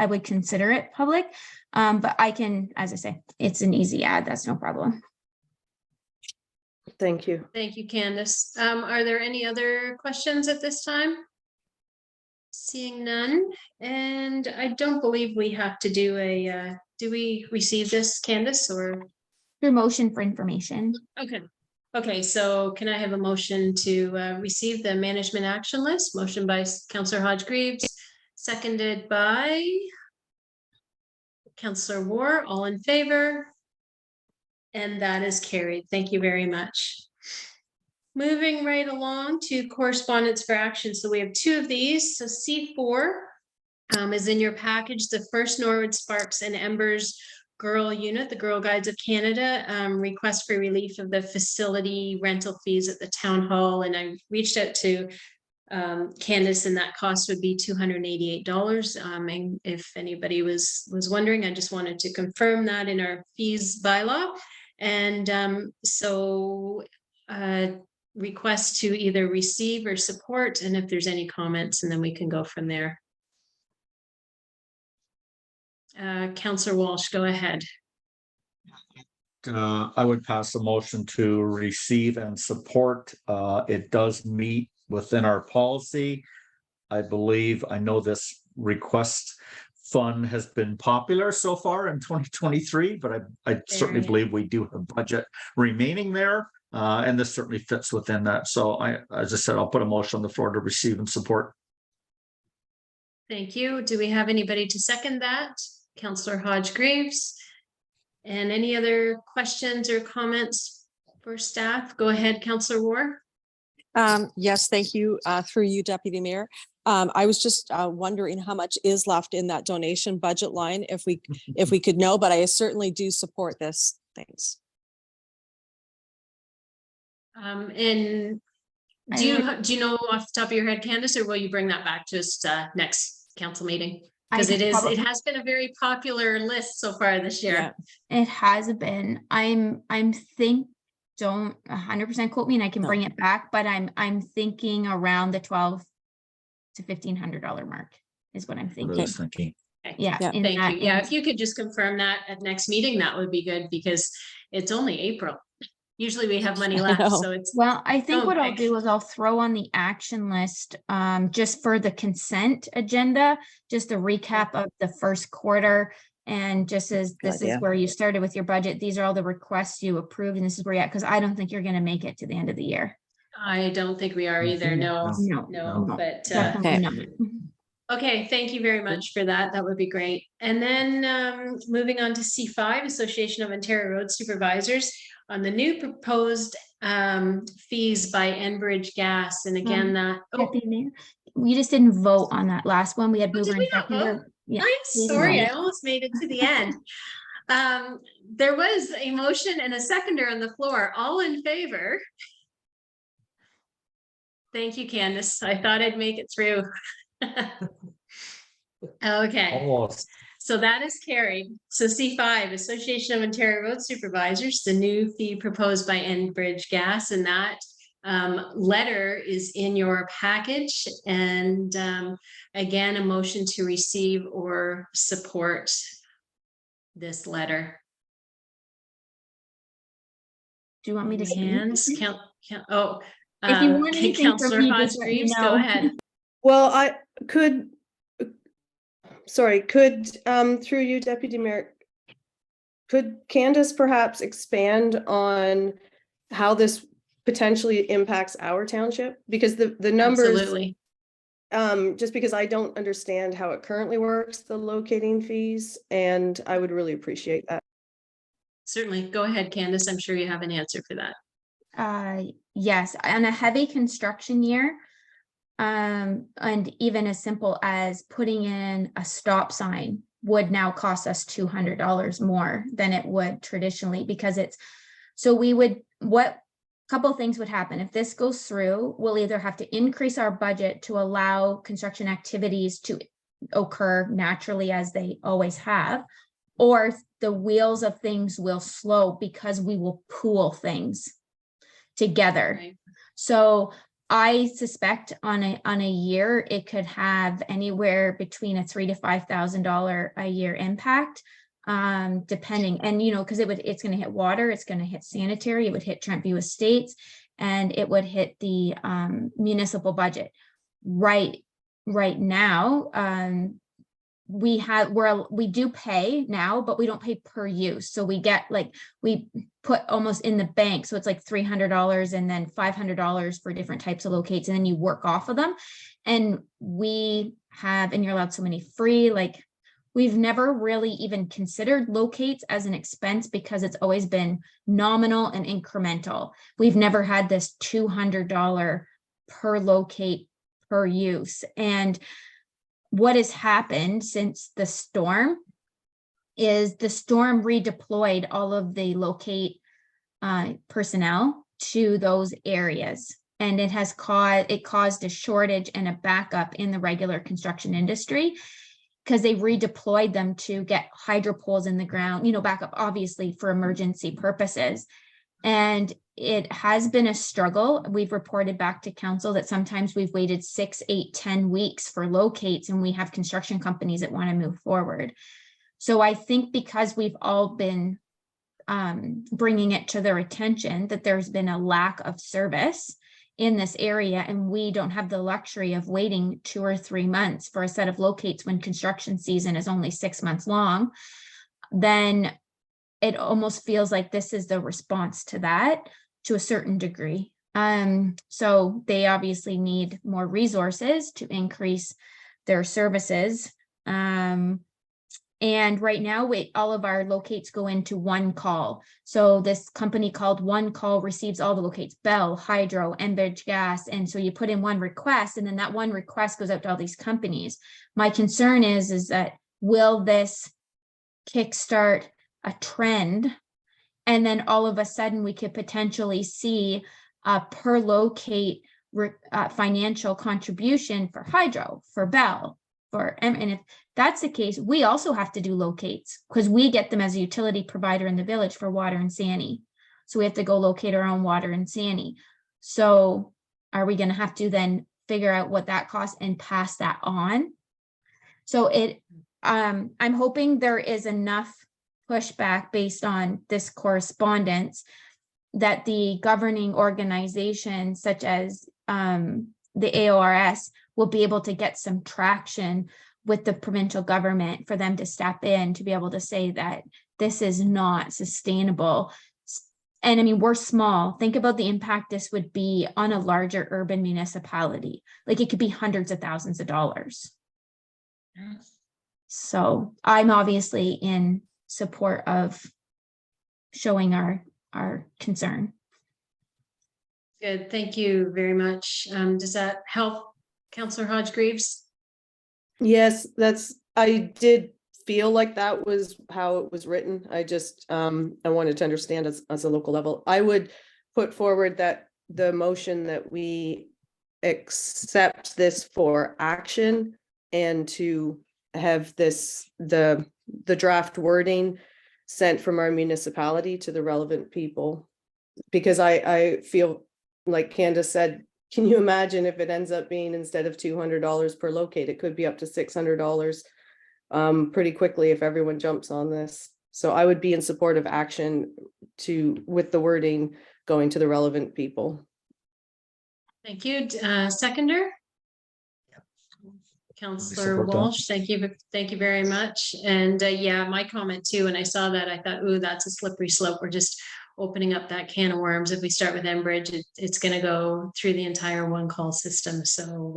would consider it public, but I can, as I say, it's an easy add. That's no problem. Thank you. Thank you, Candace. Are there any other questions at this time? Seeing none, and I don't believe we have to do a, do we receive this, Candace, or? Your motion for information. Okay. Okay, so can I have a motion to receive the management action list? Motion by Councillor Hodge-Greaves, seconded by Councillor War. All in favor? And that is carried. Thank you very much. Moving right along to correspondence for action. So we have two of these. So C4 is in your package. The first Norwood Sparks and Embers Girl Unit, the Girl Guides of Canada, request for relief of the facility rental fees at the town hall. And I reached out to Candace, and that cost would be $288. And if anybody was wondering, I just wanted to confirm that in our fees bylaw. And request to either receive or support, and if there's any comments, and then we can go from there. Councillor Walsh, go ahead. I would pass a motion to receive and support. It does meet within our policy. I believe, I know this request fund has been popular so far in 2023, but I certainly believe we do have budget remaining there. And this certainly fits within that. So as I said, I'll put a motion on the floor to receive and support. Thank you. Do we have anybody to second that? Councillor Hodge-Greaves. And any other questions or comments for staff? Go ahead, Councillor War. Yes, thank you. Through you, Deputy Mayor. I was just wondering how much is left in that donation budget line, if we could know, but I certainly do support this. Thanks. And do you know off the top of your head, Candace, or will you bring that back to us next council meeting? Because it has been a very popular list so far this year. Yeah, it has been. Don't 100% quote me, and I can bring it back, but I'm thinking around the $1,200 to $1,500 mark is what I'm thinking. Yeah, thank you. Yeah, if you could just confirm that at next meeting, that would be good, because it's only April. Usually we have money left, so it's. Well, I think what I'll do is I'll throw on the action list just for the consent agenda, just a recap of the first quarter. And just as this is where you started with your budget, these are all the requests you approved, and this is where you're at, because I don't think you're going to make it to the end of the year. I don't think we are either. No, No, no, but definitely not. okay, thank you very much for that. That would be great. And then moving on to C5, Association of Ontario Road Supervisors on the new proposed fees by Enbridge Gas. And again, that, oh, Deputy Mayor, we just didn't vote on that last one. We had Oh, mover did and we not vote? seconder. Yeah, I'm we sorry, I voted. almost made it to the end. There was a motion and a seconder on the floor. All in favor? Thank you, Candace. I thought I'd make it through. Okay, Almost. so that is carried. So C5, Association of Ontario Road Supervisors, the new fee proposed by Enbridge Gas, and that letter is in your package. And again, a motion to receive or support this letter. Do you want me to? speak? Hands, oh. If you want anything from Councillor me, just let me Hodge-Reeves, know. go ahead. Well, I could, sorry, could, through you, Deputy Mayor, could Candace perhaps expand on how this potentially impacts our township? Because the numbers, Absolutely. just because I don't understand how it currently works, the locating fees, and I would really appreciate that. Certainly. Go ahead, Candace. I'm sure you have an answer for that. Yes, on a heavy construction year, and even as simple as putting in a stop sign would now cost us $200 more than it would traditionally, because it's, so we would, couple things would happen if this goes through. We'll either have to increase our budget to allow construction activities to occur naturally as they always have, or the wheels of things will slow because we will pool things together. Right. So I suspect on a year, it could have anywhere between a $3,000 to $5,000 a year impact, depending. And, you know, because it's going to hit water, it's going to hit sanitary, it would hit Trent View Estates, and it would hit the municipal budget. Right now, we do pay now, but we don't pay per use. So we get we put almost in the bank. So it's like $300 and then $500 for different types of locates. And then you work off of them. And and you're allowed so many free, we've never really even considered locates as an expense because it's always been nominal and incremental. We've never had this $200 per locate per use. And what has happened since the storm is the storm redeployed all of the locate personnel to those areas. And it caused a shortage and a backup in the regular construction industry because they redeployed them to get hydro poles in the ground, backup obviously for emergency purposes. And it has been a struggle. We've reported back to council that sometimes we've waited 6, 8, 10 weeks for locates, and we have construction companies that want to move forward. So I think because we've all been bringing it to their attention that there's been a lack of service in this area, and we don't have the luxury of waiting 2 or 3 months for a set of locates when construction season is only 6 months long, then it almost feels like this is the response to that to a certain degree. So they obviously need more resources to increase their services. And right now, all of our locates go into one call. So this company called One Call receives all the locates, Bell, Hydro, Enbridge Gas. And so you put in one request, and then that one request goes out to all these companies. My concern is that will this kickstart a trend? And then all of a sudden we could potentially see a per locate financial contribution for Hydro, for Bell, and if that's the case, we also have to do locates because we get them as a utility provider in the village for water and sani. So we have to go locate our own water and sani. So are we going to have to then figure out what that costs and pass that on? So I'm hoping there is enough pushback based on this correspondence that the governing organizations such as the AORS will be able to get some traction with the provincial government for them to step in to be able to say that this is not sustainable And I mean, we're small. Think about the impact this would be on a larger urban municipality. Like it could be hundreds of thousands of dollars. So I'm obviously in support of showing our concern. Good, thank you very much. Does that help, Councillor Hodge-Greaves? Yes, I did feel like that was how it was written. I just, I wanted to understand as a local level. I would put forward that the motion that we accept this for action and to have this, the draft wording sent from our municipality to the relevant people. Because I feel like Candace said, can you imagine if it ends up being, instead of $200 per locate, it could be up to $600 pretty quickly if everyone jumps on this. So I would be in support of action with the wording going to the relevant people. Thank you. Seconder? Councillor support that. Walsh, thank you very much. And yeah, my comment too, when I saw that, I thought, ooh, that's a slippery slope. We're just opening up that can of worms. If we start with Enbridge, it's going to go through the entire one call system. So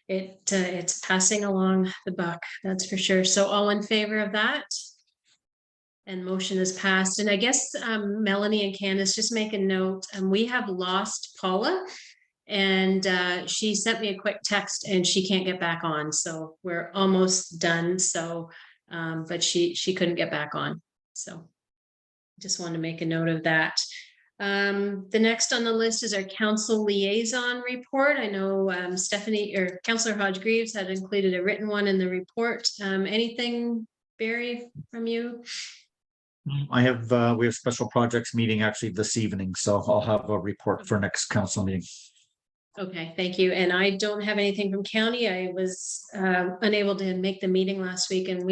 it's passing along the buck, that's for sure. So all in favor of that? And motion is passed. And I guess Melanie and Candace, just make a note. We have lost Paula. And she sent me a quick text and she can't get back on. So we're almost done. So, but she couldn't get back on. So just wanted to make a note of that. The next on the list is our council liaison report. I know Stephanie or Councillor Hodge-Greaves had included a written one in the report. Anything, Barry, from you? We have special projects meeting actually this evening, so I'll have a report for next council meeting. Okay, thank you. And I don't have anything from county. I was unable to make the meeting last week, and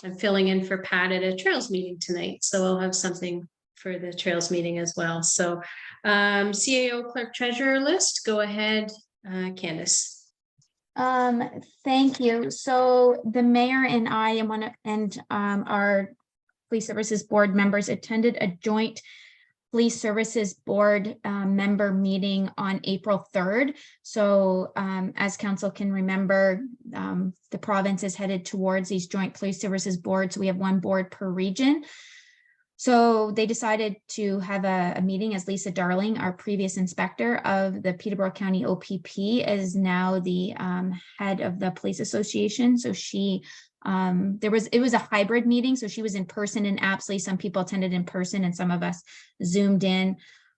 I'm filling in for Pat at a trails meeting tonight. So I'll have something for the trails meeting as well. So CAO clerk treasurer list, go ahead, Candace. Thank you. So the mayor and I and our police services board members attended a joint Police Services Board member meeting on April 3rd. So as council can remember, the province is headed towards these joint police services boards. We have one board per region. So they decided to have a meeting, as Lisa Darling, our previous inspector of the Peterborough County OPP, is now the head of the police association. So she it was a hybrid meeting, so she was in person and absolutely some people attended in person and some of us zoomed in,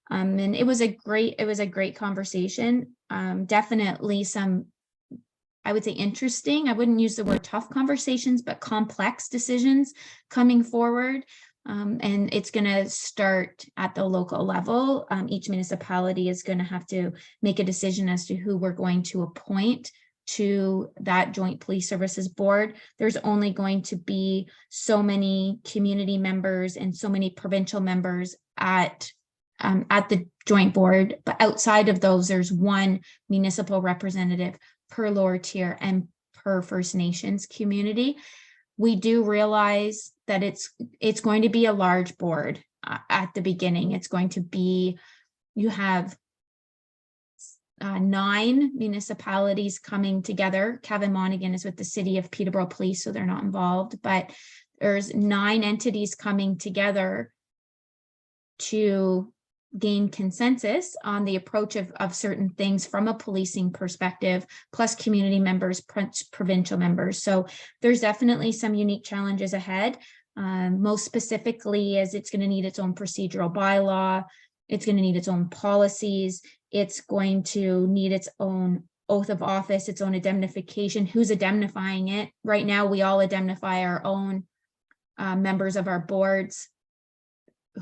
and it was a great conversation. Definitely some, I would say, interesting, I wouldn't use the word tough conversations, but complex decisions coming forward. And it's going to start at the local level. Each municipality is going to have to make a decision as to who we're going to appoint to that joint police services board. There's only going to be so many community members and so many provincial members at the joint board, but outside of those, there's one municipal representative per lower tier and per First Nations community. We do realize that it's going to be a large board at the beginning. It's going to be, you have 9 municipalities coming together. Kevin Monaghan is with the city of Peterborough Police, so they're not involved, but there's 9 entities coming together to gain consensus on the approach of certain things from a policing perspective, plus community members, provincial members. So there's definitely some unique challenges ahead. Most specifically, is it's going to need its own procedural bylaw. It's going to need its own policies. It's going to need its own oath of office, its own indemnification. Who's indemnifying it? Right now, we all indemnify our own members of our boards.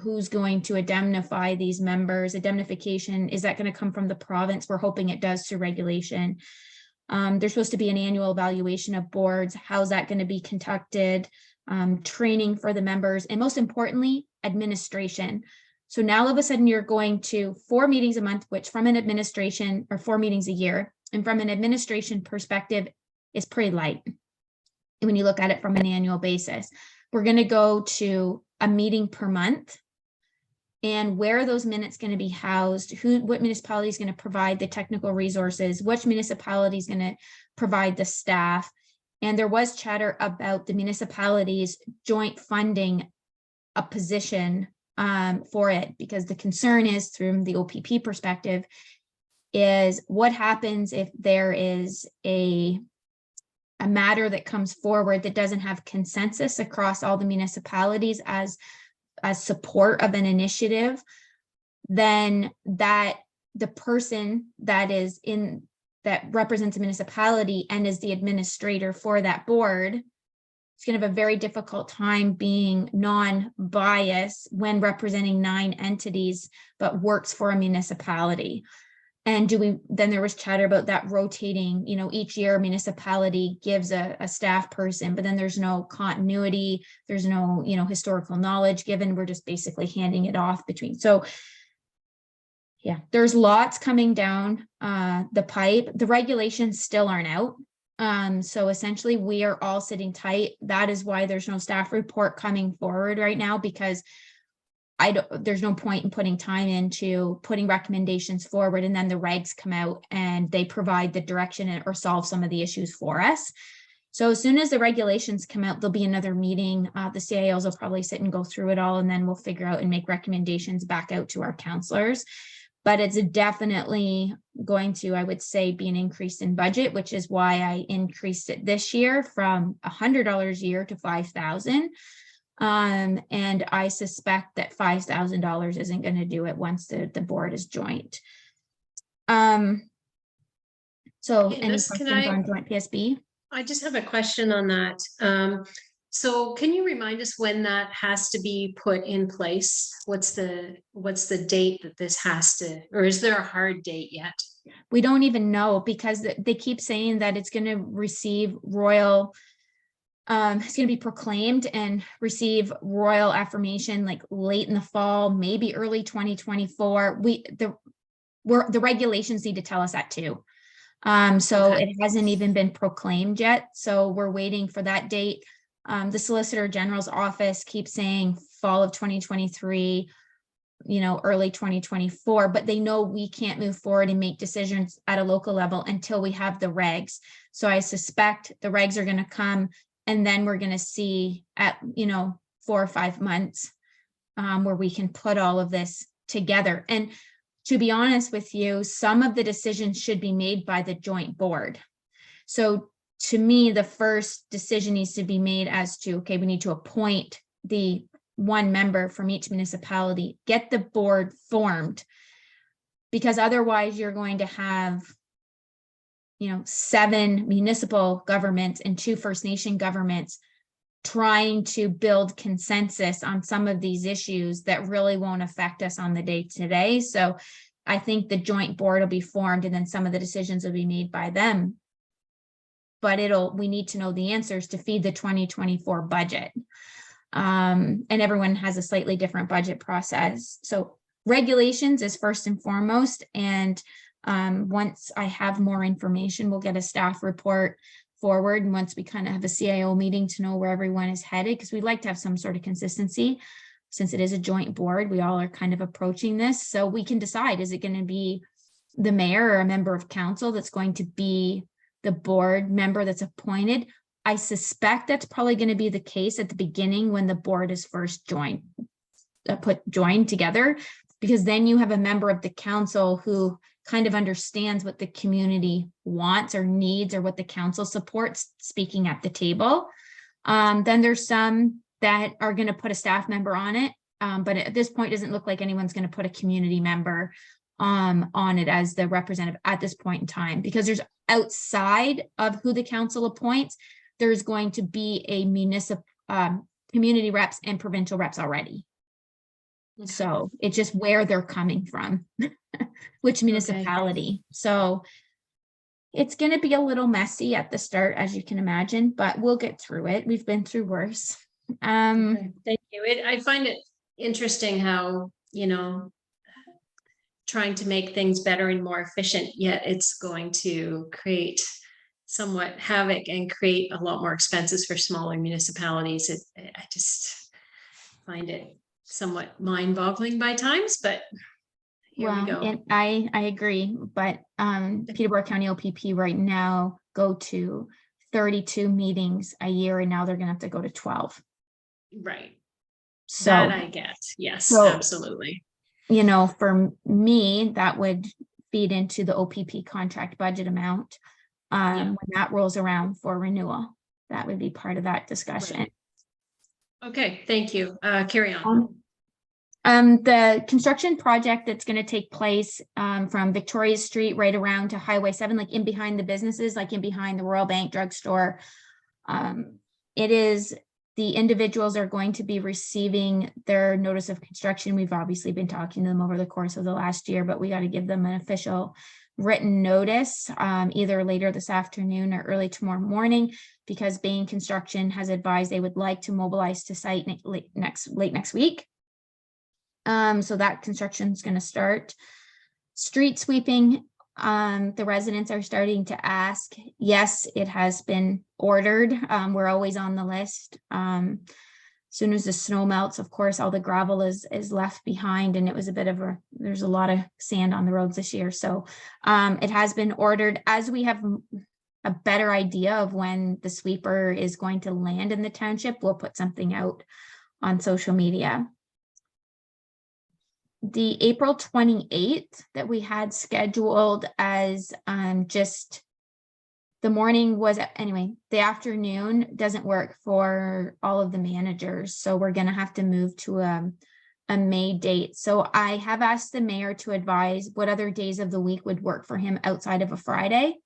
Who's going to indemnify these members? Indemnification, is that going to come from the province? We're hoping it does through regulation. There's supposed to be an annual evaluation of boards. How's that going to be conducted? Training for the members, and most importantly, administration. So now all of a sudden you're going to 4 meetings a month, which from an administration, or 4 meetings a year, and from an administration perspective is pretty light when you look at it from an annual basis. We're going to go to a meeting per month. and where are those minutes going to be housed? What municipality is going to provide the technical resources? Which municipality is going to provide the staff? And there was chatter about the municipalities joint funding a position for it, because the concern is, from the OPP perspective, is what happens if there is a matter that comes forward that doesn't have consensus across all the municipalities as support of an initiative, then that the person that represents a municipality and is the administrator for that board is going to have a very difficult time being non-biased when representing 9 entities, but works for a municipality. And then there was chatter about that rotating, each year a municipality gives a staff person, but then there's no continuity, there's no, historical knowledge given, we're just basically handing it off between. So yeah, there's lots coming down the pipe. The regulations still aren't out. So essentially we are all sitting tight. That is why there's no staff report coming forward right now, because there's no point in putting time into putting recommendations forward, and then the regs come out and they provide the direction or solve some of the issues for us. So as soon as the regulations come out, there'll be another meeting. The CIOs will probably sit and go through it all, and then we'll figure out and make recommendations back out to our counselors. But it's definitely going to, I would say, be an increase in budget, which is why I increased it this year from $100 a year to $5,000. And I suspect that $5,000 isn't going to do it once the board is joint. So Okay, any questions on joint PSB? I just have a question on that. So can you remind us when that has to be put in place? What's the date that this has to, or is there a hard date yet? We don't even know, because they keep saying that it's going to receive royal, it's going to be proclaimed and receive royal affirmation like late in the fall, maybe early 2024. The regulations need to tell us that too. So Okay. it hasn't even been proclaimed yet. So we're waiting for that date. The Solicitor General's office keeps saying fall of 2023, early 2024, but they know we can't move forward and make decisions at a local level until we have the regs. So I suspect the regs are going to come, and then we're going to see at, 4 or 5 months where we can put all of this together. And to be honest with you, some of the decisions should be made by the joint board. So to me, the first decision needs to be made as to, okay, we need to appoint the one member from each municipality, get the board formed, because otherwise you're going to have 7 municipal governments and 2 First Nation governments trying to build consensus on some of these issues that really won't affect us on the day-to-day. So I think the joint board will be formed, and then some of the decisions will be made by them. But we need to know the answers to feed the 2024 budget. And everyone has a slightly different budget process. So regulations is first and foremost. And once I have more information, we'll get a staff report forward. And once we kind of have a CIO meeting to know where everyone is headed, because we'd like to have some sort of consistency, since it is a joint board, we all are kind of approaching this. So we can decide, is it going to be the mayor or a member of council that's going to be the board member that's appointed? I suspect that's probably going to be the case at the beginning when the board is first joined together, because then you have a member of the council who kind of understands what the community wants or needs, or what the council supports, speaking at the table. Then there's some that are going to put a staff member on it. But at this point, it doesn't look like anyone's going to put a community member on it as the representative at this point in time, because there's outside of who the council appoints, there's going to be a municipal community reps and provincial reps already. Okay. So it's just where they're coming from, which municipality. Okay. So it's going to be a little messy at the start, as you can imagine, but we'll get through it. We've been through worse. Okay. Thank you. I find it interesting how, trying to make things better and more efficient, yet it's going to create somewhat havoc and create a lot more expenses for smaller municipalities. I just find it somewhat mind-boggling by times, but here we Well, go. and I agree, but Peterborough County OPP right now go to 32 meetings a year, and now they're gonna have to go to 12. Right. So, That I get. Yes, So- absolutely. you know, for me, that would feed into the OPP contract budget amount. Yeah. When that rolls around for renewal, that would be part of that discussion. Right. Okay, thank you. Carry on. The construction project that's gonna take place from Victoria Street right around to Highway 7, like in behind the businesses, like in behind the Royal Bank drugstore. It is, the individuals are going to be receiving their notice of construction. We've obviously been talking to them over the course of the last year, but we got to give them an official written notice either later this afternoon or early tomorrow morning, because Bain Construction has advised they would like to mobilize to site late next week. So that construction is going to start. Street sweeping, the residents are starting to ask. Yes, it has been ordered. We're always on the list. Soon as the snow melts, of course, all the gravel is left behind, and it was a bit of there's a lot of sand on the roads this year. So it has been ordered. As we have a better idea of when the sweeper is going to land in the township, we'll put something out on social media. The April 28th that we had scheduled as just the morning was, anyway, the afternoon doesn't work for all of the managers. So we're going to have to move to a May date. So I have asked the mayor to advise what other days of the week would work for him outside of a Friday,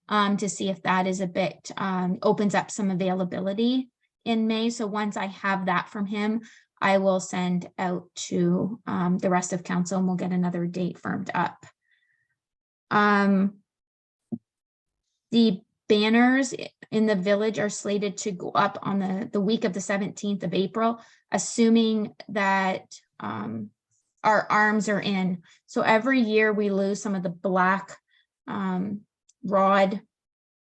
to see if that is a bit, opens up some availability in May. So once I have that from him, I will send out to the rest of council, and we'll get another date firmed up. The banners in the village are slated to go up on the week of the 17th of April, assuming that our arms are in. So every year we lose some of the black rod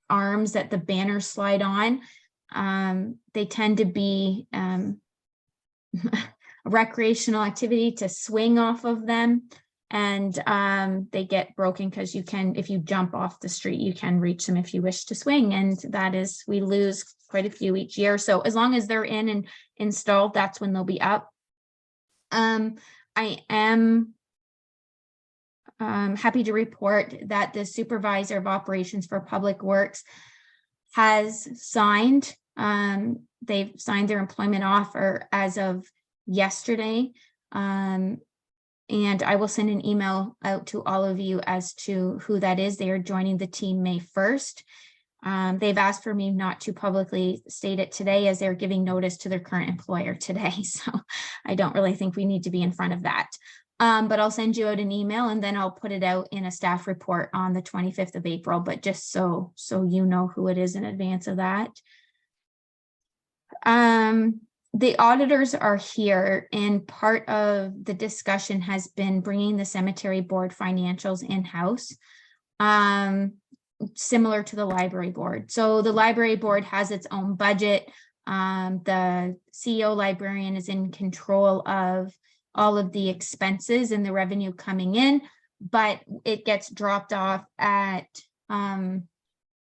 arms that the banners slide on. They tend to be a recreational activity to swing off of them, and they get broken because you can, if you jump off the street, you can reach them if you wish to swing, and that is, we lose quite a few each year. So as long as they're in and installed, that's when they'll be up. I am happy to report that the supervisor of operations for Public Works has signed. They've signed their employment offer as of yesterday. And I will send an email out to all of you as to who that is. They are joining the team May 1st. They've asked for me not to publicly state it today, as they're giving notice to their current employer today. So I don't really think we need to be in front of that. But I'll send you out an email, and then I'll put it out in a staff report on the 25th of April, but just so you know who it is in advance of that. The auditors are here, and part of the discussion has been bringing the cemetery board financials in-house, similar to the library board. So the library board has its own budget. The CEO librarian is in control of all of the expenses and the revenue coming in, but it gets dropped off at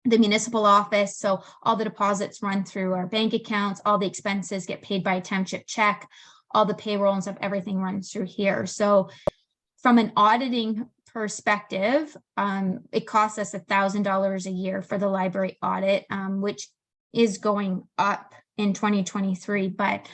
the municipal office. So all the deposits run through our bank accounts, all the expenses get paid by a township check, all the payroll and stuff, everything runs through here. So from an auditing perspective, it costs us $1,000 a year for the library audit, which is going up in 2023, but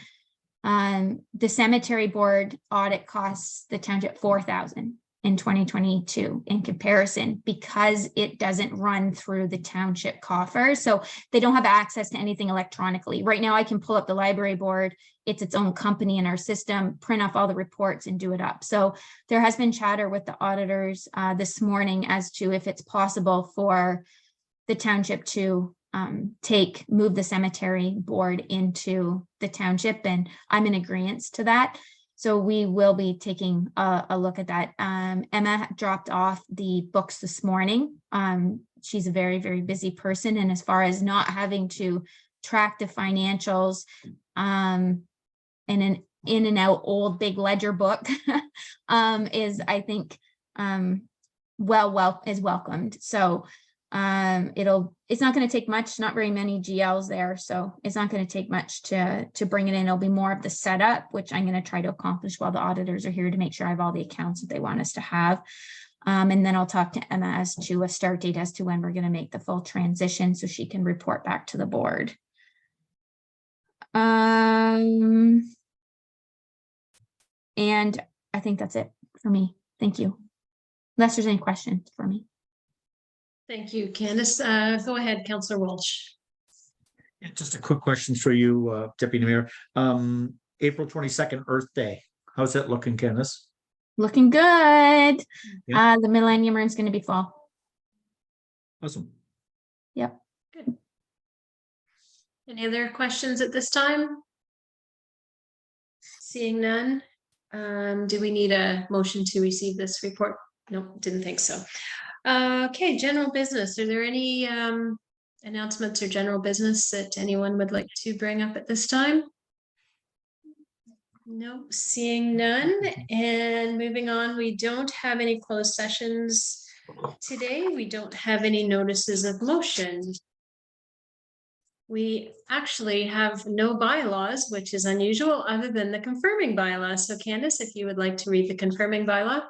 the cemetery board audit costs the township $4,000 in 2022 in comparison, because it doesn't run through the township coffers. So they don't have access to anything electronically. Right now I can pull up the library board. It's its own company in our system, print off all the reports and do it up. So there has been chatter with the auditors this morning as to if it's possible for the township to move the cemetery board into the township, and I'm in agreement to that. So we will be taking a look at that. Emma dropped off the books this morning. She's a very, very busy person, and as far as not having to track the financials in an in and out old big ledger book is, I think, is welcomed. So it's not going to take much, not very many GLs there. So it's not going to take much to bring it in. It'll be more of the setup, which I'm going to try to accomplish while the auditors are here to make sure I have all the accounts that they want us to have. And then I'll talk to Emma as to a start date as to when we're going to make the full transition so she can report back to the board. And I think that's it for me. Thank you. Unless there's any questions for me. Thank you, Candace. Go ahead, Councillor Walsh. Yeah, just a quick question for you, Deputy Mayor. April 22nd, Earth Day. How's that looking, Candace? Looking good. Yeah. The Millennium Room's going to be full. Awesome. Yep. Good. Any other questions at this time? Seeing none. Do we need a motion to receive this report? Nope, didn't think so. Okay, general business. Are there any announcements or general business that anyone would like to bring up at this time? No, seeing none. And moving on, we don't have any closed sessions today. We don't have any notices of motion. We actually have no bylaws, which is unusual, other than the confirming bylaw. So Candace, if you would like to read the confirming bylaw.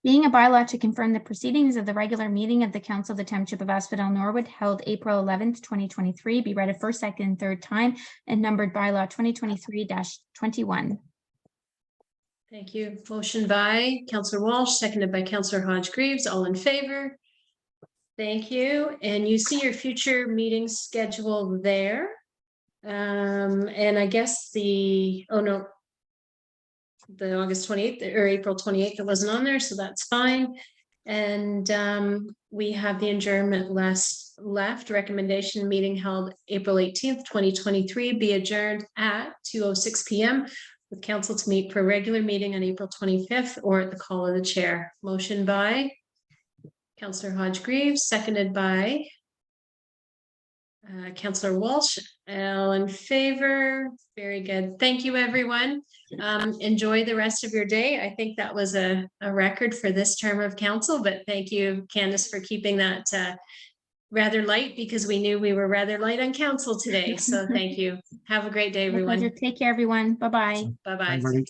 Being a bylaw to confirm the proceedings of the regular meeting of the Council of the Township of Asphodel-Norwood held April 11th, 2023, be read a first, second, and third time and numbered bylaw 2023-21. Thank you. Motion by Councillor Walsh, seconded by Councillor Hodge-Greaves. All in favor? Thank you. And you see your future meeting schedule there. And I guess the August 28th or April 28th, it wasn't on there, so that's fine. And we have the adjournment left. Recommendation meeting held April 18th, 2023, be adjourned at 2:06 p.m. with council to meet for a regular meeting on April 25th or at the call of the chair. Motion by Councillor Hodge-Greaves, seconded by Councillor Walsh. All in favor? Very good. Thank you, everyone. Enjoy the rest of your day. I think that was a record for this term of council, but thank you, Candace, for keeping that rather light, because we knew we were rather light on council today. So thank you. Have a great day, My everyone. pleasure. Take care, everyone. Bye-bye. Bye-bye. Everybody.